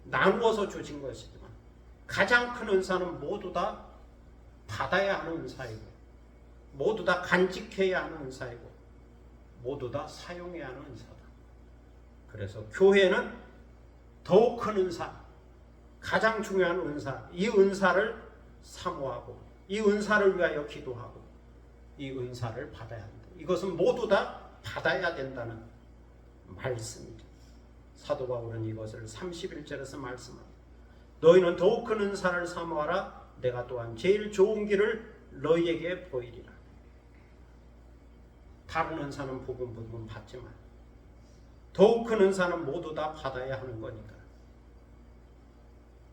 나누어서 주신 것이지만 가장 큰 은사는 모두 다 받아야 하는 은사이고 모두 다 간직해야 하는 은사이고 모두 다 사용해야 하는 은사다. 그래서 교회는 더욱 큰 은사, 가장 중요한 은사, 이 은사를 사모하고 이 은사를 위하여 기도하고 이 은사를 받아야 한다. 이것은 모두 다 받아야 된다는 말씀이죠. 사도 바울은 이것을 31절에서 말씀합니다. 너희는 더욱 큰 은사를 사모하라. 내가 또한 제일 좋은 길을 너희에게 보이리라. 다른 은사는 부분 받지만 더욱 큰 은사는 모두 다 받아야 하는 거니까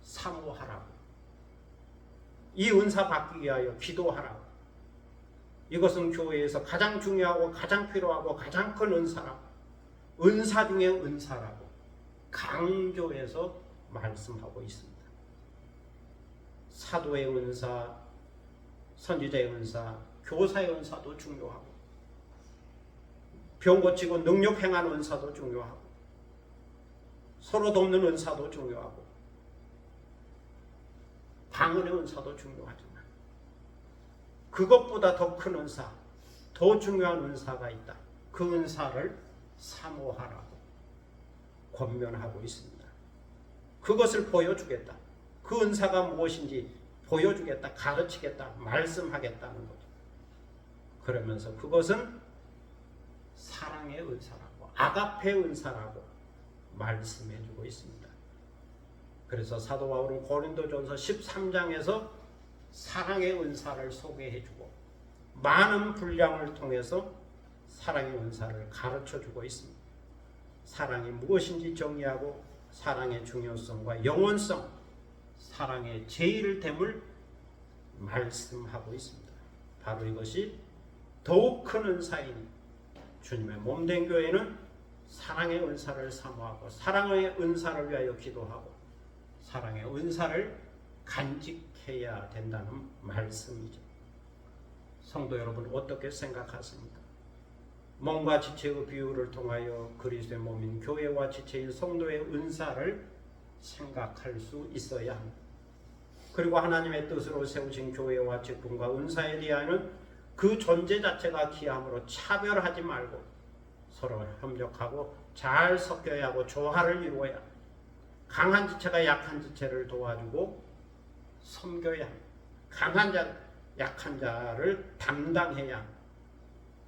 사모하라고. 이 은사 받기 위하여 기도하라고. 이것은 교회에서 가장 중요하고 가장 필요하고 가장 큰 은사라고, 은사 중에 은사라고 강조해서 말씀하고 있습니다. 사도의 은사, 선지자의 은사, 교사의 은사도 중요하고 병 고치고 능력 행하는 은사도 중요하고 서로 돕는 은사도 중요하고 방언의 은사도 중요하지만 그것보다 더 큰 은사, 더 중요한 은사가 있다. 그 은사를 사모하라고 권면하고 있습니다. 그것을 보여주겠다. 그 은사가 무엇인지 보여주겠다, 가르치겠다, 말씀하겠다는 거죠. 그러면서 그것은 사랑의 은사라고, 아가페 은사라고 말씀해주고 있습니다. 그래서 사도 바울은 고린도전서 13장에서 사랑의 은사를 소개해주고 많은 분량을 통해서 사랑의 은사를 가르쳐주고 있습니다. 사랑이 무엇인지 정의하고 사랑의 중요성과 영원성, 사랑의 제일됨을 말씀하고 있습니다. 바로 이것이 더욱 큰 은사이니 주님의 몸된 교회는 사랑의 은사를 사모하고 사랑의 은사를 위하여 기도하고 사랑의 은사를 간직해야 된다는 말씀이죠. 성도 여러분, 어떻게 생각하십니까? 몸과 지체의 비유를 통하여 그리스도의 몸인 교회와 지체인 성도의 은사를 생각할 수 있어야 합니다. 그리고 하나님의 뜻으로 세우신 교회와 직분과 은사에 대하여는 그 존재 자체가 귀함으로 차별하지 말고 서로 협력하고 잘 섞여야 하고 조화를 이루어야 합니다. 강한 지체가 약한 지체를 도와주고 섬겨야 합니다. 강한 자, 약한 자를 담당해야 합니다.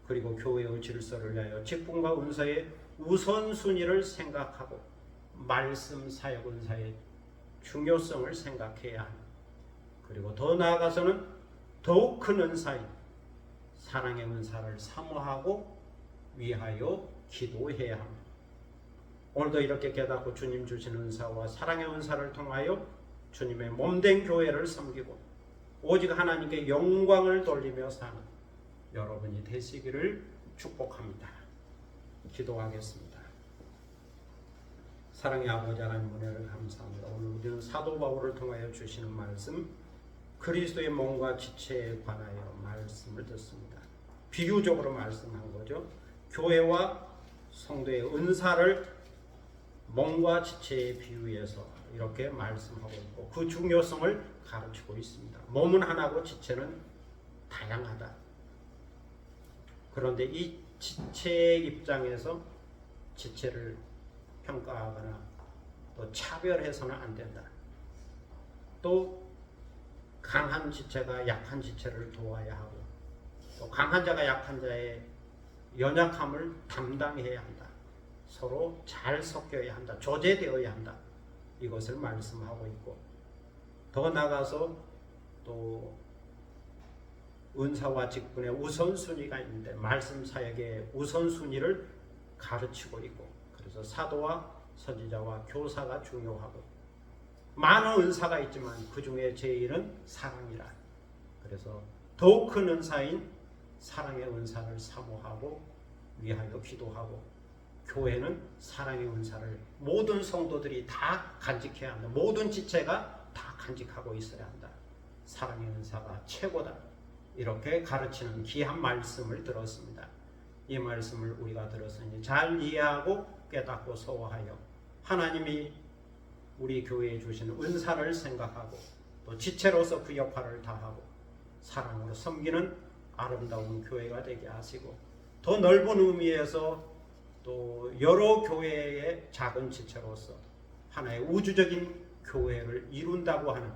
그리고 교회의 질서를 위하여 직분과 은사의 우선순위를 생각하고 말씀 사역 은사의 중요성을 생각해야 합니다. 그리고 더 나아가서는 더욱 큰 은사인 사랑의 은사를 사모하고 위하여 기도해야 합니다. 오늘도 이렇게 깨닫고 주님 주신 은사와 사랑의 은사를 통하여 주님의 몸된 교회를 섬기고 오직 하나님께 영광을 돌리며 사는 여러분이 되시기를 축복합니다. 기도하겠습니다. 사랑의 아버지 하나님, 은혜를 감사합니다. 오늘 우리는 사도 바울을 통하여 주시는 말씀, 그리스도의 몸과 지체에 관하여 말씀을 듣습니다. 비유적으로 말씀한 거죠. 교회와 성도의 은사를 몸과 지체에 비유해서 이렇게 말씀하고 있고 그 중요성을 가르치고 있습니다. 몸은 하나고 지체는 다양하다. 그런데 이 지체의 입장에서 지체를 평가하거나 또 차별해서는 안 된다. 또 강한 지체가 약한 지체를 도와야 하고 또 강한 자가 약한 자의 연약함을 담당해야 한다. 서로 잘 섞여야 한다. 조제되어야 한다. 이것을 말씀하고 있고, 더 나아가서 또 은사와 직분의 우선순위가 있는데 말씀 사역의 우선순위를 가르치고 있고, 그래서 사도와 선지자와 교사가 중요하고, 많은 은사가 있지만 그 중에 제일은 사랑이라. 그래서 더욱 큰 은사인 사랑의 은사를 사모하고 위하여 기도하고, 교회는 사랑의 은사를 모든 성도들이 다 간직해야 한다. 모든 지체가 다 간직하고 있어야 한다. 사랑의 은사가 최고다. 이렇게 가르치는 귀한 말씀을 들었습니다. 이 말씀을 우리가 들었으니 잘 이해하고 깨닫고 소화하여 하나님이 우리 교회에 주시는 은사를 생각하고 또 지체로서 그 역할을 다하고 사랑으로 섬기는 아름다운 교회가 되게 하시고, 더 넓은 의미에서 또 여러 교회의 작은 지체로서 하나의 우주적인 교회를 이룬다고 하는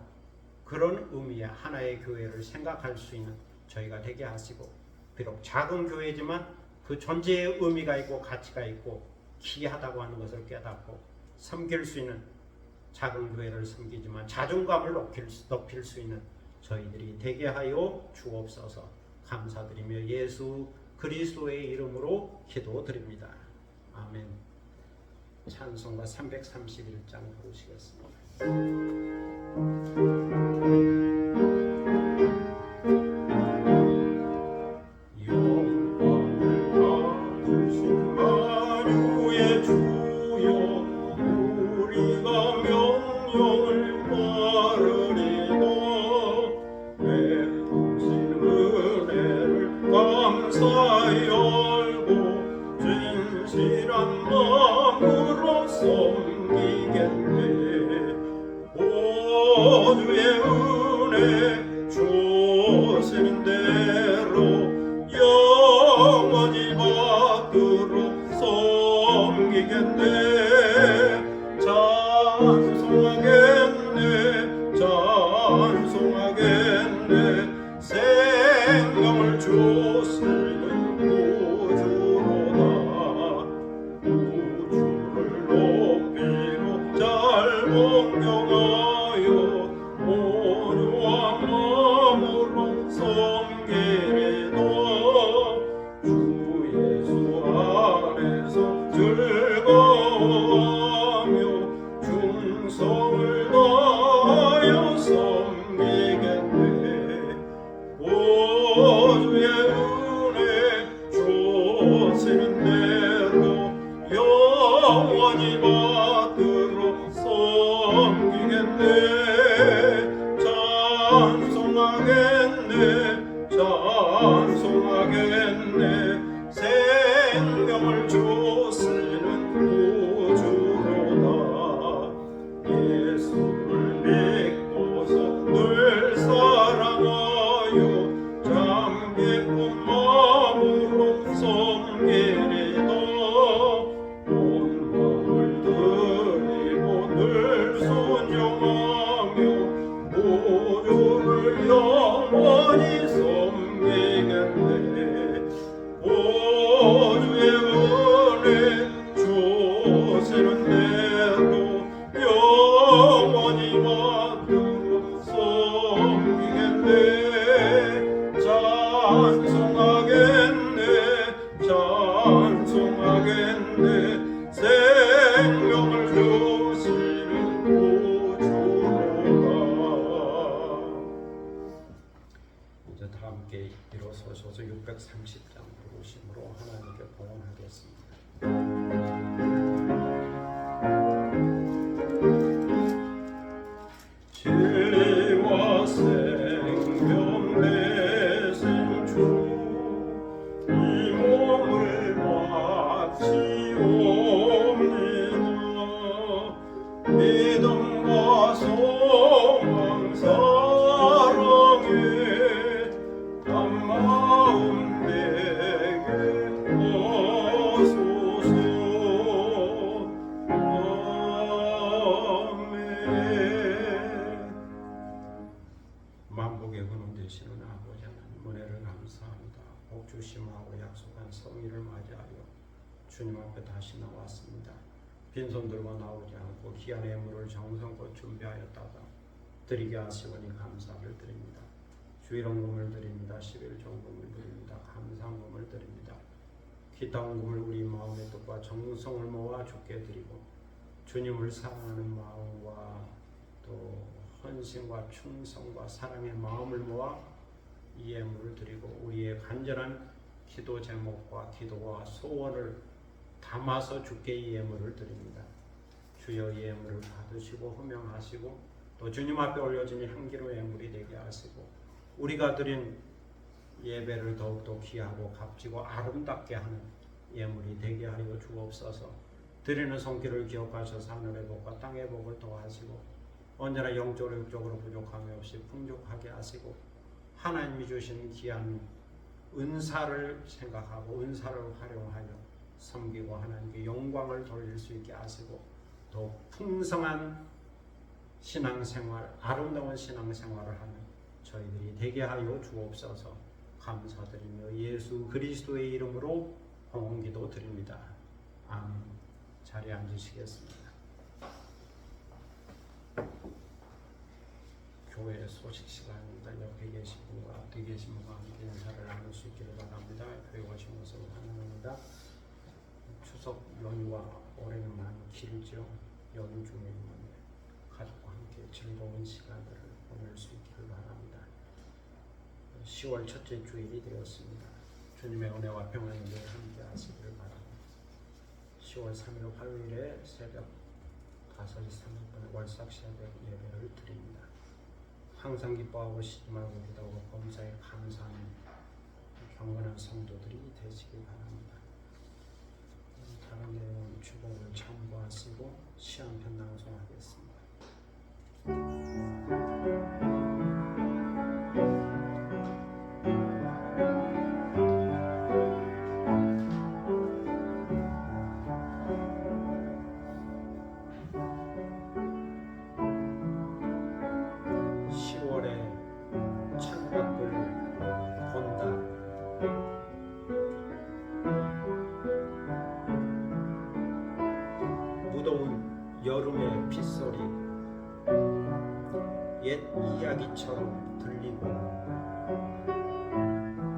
그런 의미의 하나의 교회를 생각할 수 있는 저희가 되게 하시고, 비록 작은 교회지만 그 존재의 의미가 있고 가치가 있고 귀하다고 하는 것을 깨닫고 섬길 수 있는, 작은 교회를 섬기지만 자존감을 높일 수 있는 저희들이 되게 하여 주옵소서. 감사드리며 예수 그리스도의 이름으로 기도드립니다. 아멘. 찬송가 331장 부르시겠습니다. 주의 은혜 주시는 대로 영원히 받들어 섬기겠네. 찬송하겠네. 찬송하겠네. 생명을 주시는 구주로다. 우주를 높이고 잘 공경하여 온유한 마음으로 섬기리도. 주 예수 안에서 즐거워하며 충성을 다하여 섬기겠네. 주의 은혜 주시는 대로 영원히 받들어 섬기겠네. 찬송하겠네. 찬송하겠네. 생명을 주시는 구주로다. 예수를 믿고서 늘 사랑하여 잠기쁜 마음으로 섬기리도. 온 마음을 드리고 늘 순종하며 구주를 영원히 섬기겠네. 주의 은혜 주시는 대로 영원히 받들어 섬기겠네. 찬송하겠네. 찬송하겠네. 생명을 주시는 구주로다. 이제 다 함께 일어서셔서 630장 부르심으로 하나님께 봉헌하겠습니다. 진리와 생명 되신 주, 이 몸을 바치옵니다. 믿음과 소망 사랑에 한 마음 되게 하소서. 만복의 근원 되시는 아버지 하나님, 은혜를 감사합니다. 복 주심하고 약속한 성의를 맞이하여 주님 앞에 다시 나왔습니다. 빈손 들고 나오지 않고 귀한 예물을 정성껏 준비하였다가 드리게 하시오니 감사를 드립니다. 주일원금을 드립니다. 11종금을 드립니다. 감상금을 드립니다. 기타 헌금을 우리 마음의 뜻과 정성을 모아 주께 드리고 주님을 사랑하는 마음과 또 헌신과 충성과 사랑의 마음을 모아 이 예물을 드리고 우리의 간절한 기도 제목과 기도와 소원을 담아서 주께 이 예물을 드립니다. 주여 이 예물을 받으시고 호명하시고 또 주님 앞에 올려진 향기로 예물이 되게 하시고 우리가 드린 예배를 더욱더 귀하고 값지고 아름답게 하는 예물이 되게 하여 주옵소서. 드리는 손길을 기억하셔서 하늘의 복과 땅의 복을 더하시고 언제나 영적으로 육적으로 부족함이 없이 풍족하게 하시고 하나님이 주신 귀한 은사를 생각하고 은사를 활용하여 섬기고 하나님께 영광을 돌릴 수 있게 하시고 더욱 풍성한 신앙생활, 아름다운 신앙생활을 하는 저희들이 되게 하여 주옵소서. 감사드리며 예수 그리스도의 이름으로 홍기도 드립니다. 아멘. 자리에 앉으시겠습니다. 교회 소식 시간입니다. 옆에 계신 분과 뒤에 계신 분과 함께 인사를 나눌 수 있기를 바랍니다. 교회 오신 것을 환영합니다. 추석 연휴가 올해는 많이 길죠. 연휴 중에 가족과 함께 즐거운 시간들을 보낼 수 있기를 바랍니다. 10월 첫째 주일이 되었습니다. 주님의 은혜와 평안이 늘 함께 하시기를 바랍니다. 10월 3일 화요일에 새벽 5시 30분에 월삭 새벽 예배를 드립니다. 항상 기뻐하고 쉬지 말고 기도하고 범사에 감사하는 경건한 성도들이 되시기 바랍니다. 다른 내용 주복을 참고하시고 시한편 낭송하겠습니다. 여름의 빗소리 옛 이야기처럼 들리고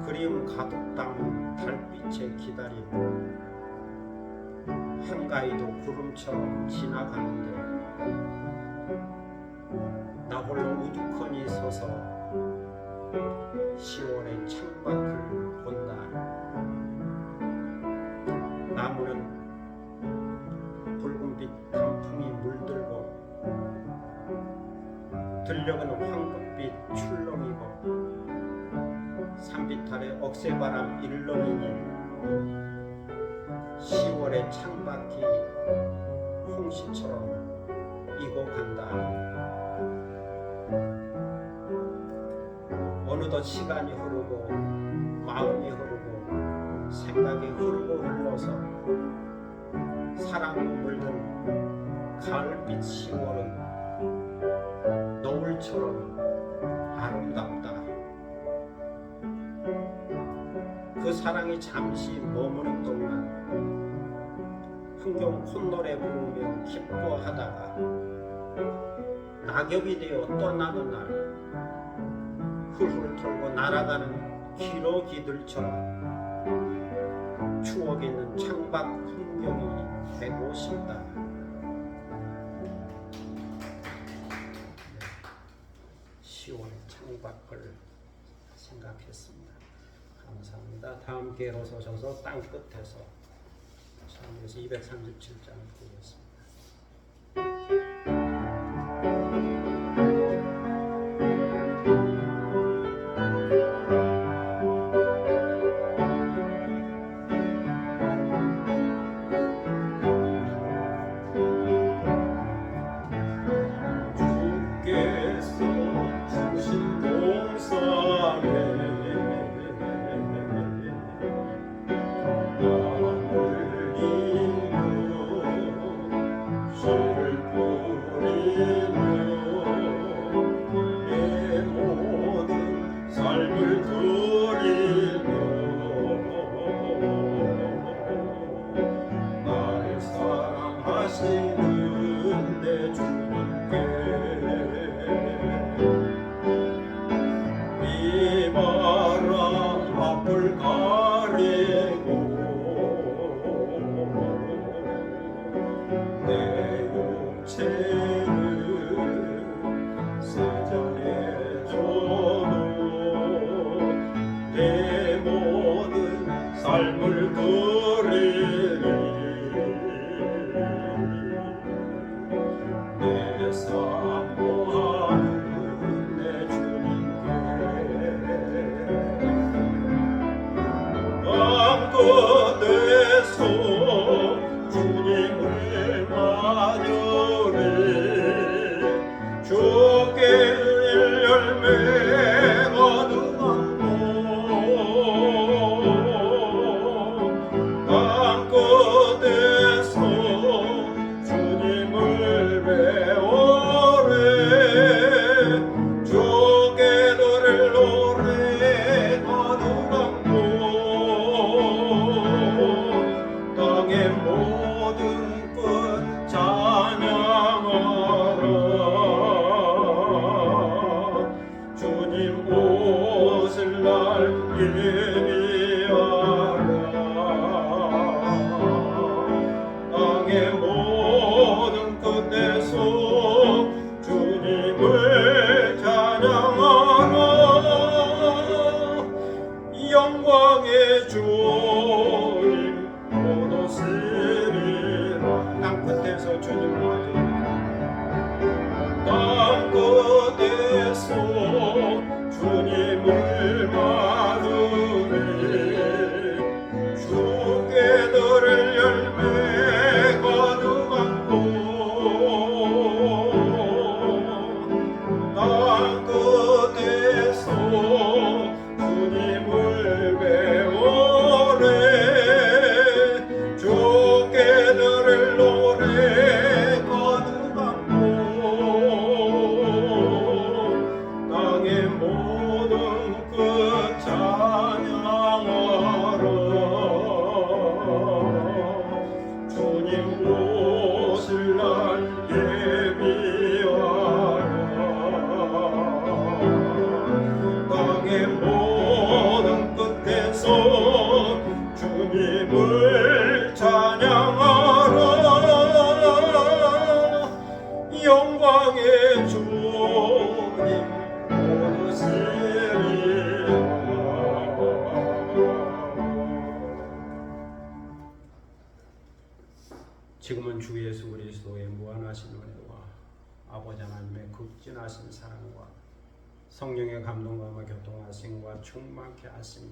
그리움 가득 담은 달빛의 기다림 한가위도 구름처럼 지나가는데 나 홀로 우두커니 서서 10월의 창밖을 본다. 나무는 붉은빛 단풍이 물들고 들녘은 황금빛 출렁이고 산빛 아래 억새바람 일렁이니 10월의 창밖이 홍시처럼 이고 간다. 어느덧 시간이 흐르고 마음이 흐르고 생각이 흐르고 흘러서 사랑으로 물든 가을빛 10월은 노을처럼 아름답다. 그 사랑이 잠시 머무는 동안 흥겨운 콧노래 부르며 기뻐하다가 낙엽이 되어 떠나는 날 훌훌 털고 날아가는 기러기들처럼 추억에 있는 창밖 풍경이 되고 싶다. 10월의 창밖을 생각했습니다. 감사합니다. 다음 기회로 서셔서 땅 끝에서 참여해서 237장 보겠습니다. 삶을 드리리 내 사모하는 내 주님께 땅끝에서 주님을 맞으리 주께 열매가 등한고 땅끝에서 주님을 배우래 주께 들을 노래가 등한고 땅의 모든 끝 찬양하라 주님 오실 날 예비하라 땅의 모든 끝에서 주님을 찬양하라 영광의 주님 곧 오시리라 땅끝에서 주님을 맞으라 땅끝에서 주님을 맞으리 주께 들을 열매가 등한고 땅끝에서 주님을 배우래 주께 들을 노래가 등한고 땅의 모든 끝 찬양하라 주님 오실 날 예비하라 땅의 모든 끝에서 주님을 찬양하라 영광의 주님 오시리라 지금은 주 예수 그리스도의 무한하신 은혜와 아버지 하나님의 극진하신 사랑과 성령의 감동감과 교통하심과 충만케 하심이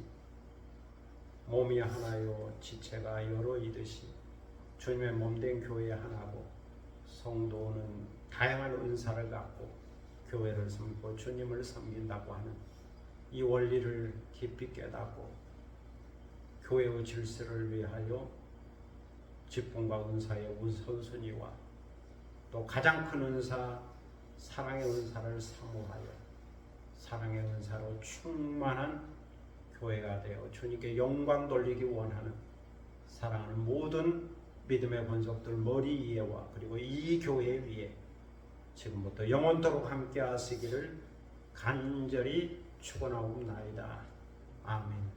몸이 하나요 지체가 여러이듯이 주님의 몸된 교회 하나고 성도는 다양한 은사를 갖고 교회를 섬고 주님을 섬긴다고 하는 이 원리를 깊이 깨닫고 교회의 질서를 위하여 직분과 은사의 우선순위와 또 가장 큰 은사 사랑의 은사를 사모하여 사랑의 은사로 충만한 교회가 되어 주님께 영광 돌리기 원하는 사랑하는 모든 믿음의 권속들 머리 위에와 그리고 이 교회 위에 지금부터 영원토록 함께 하시기를 간절히 축원하옵나이다. 아멘.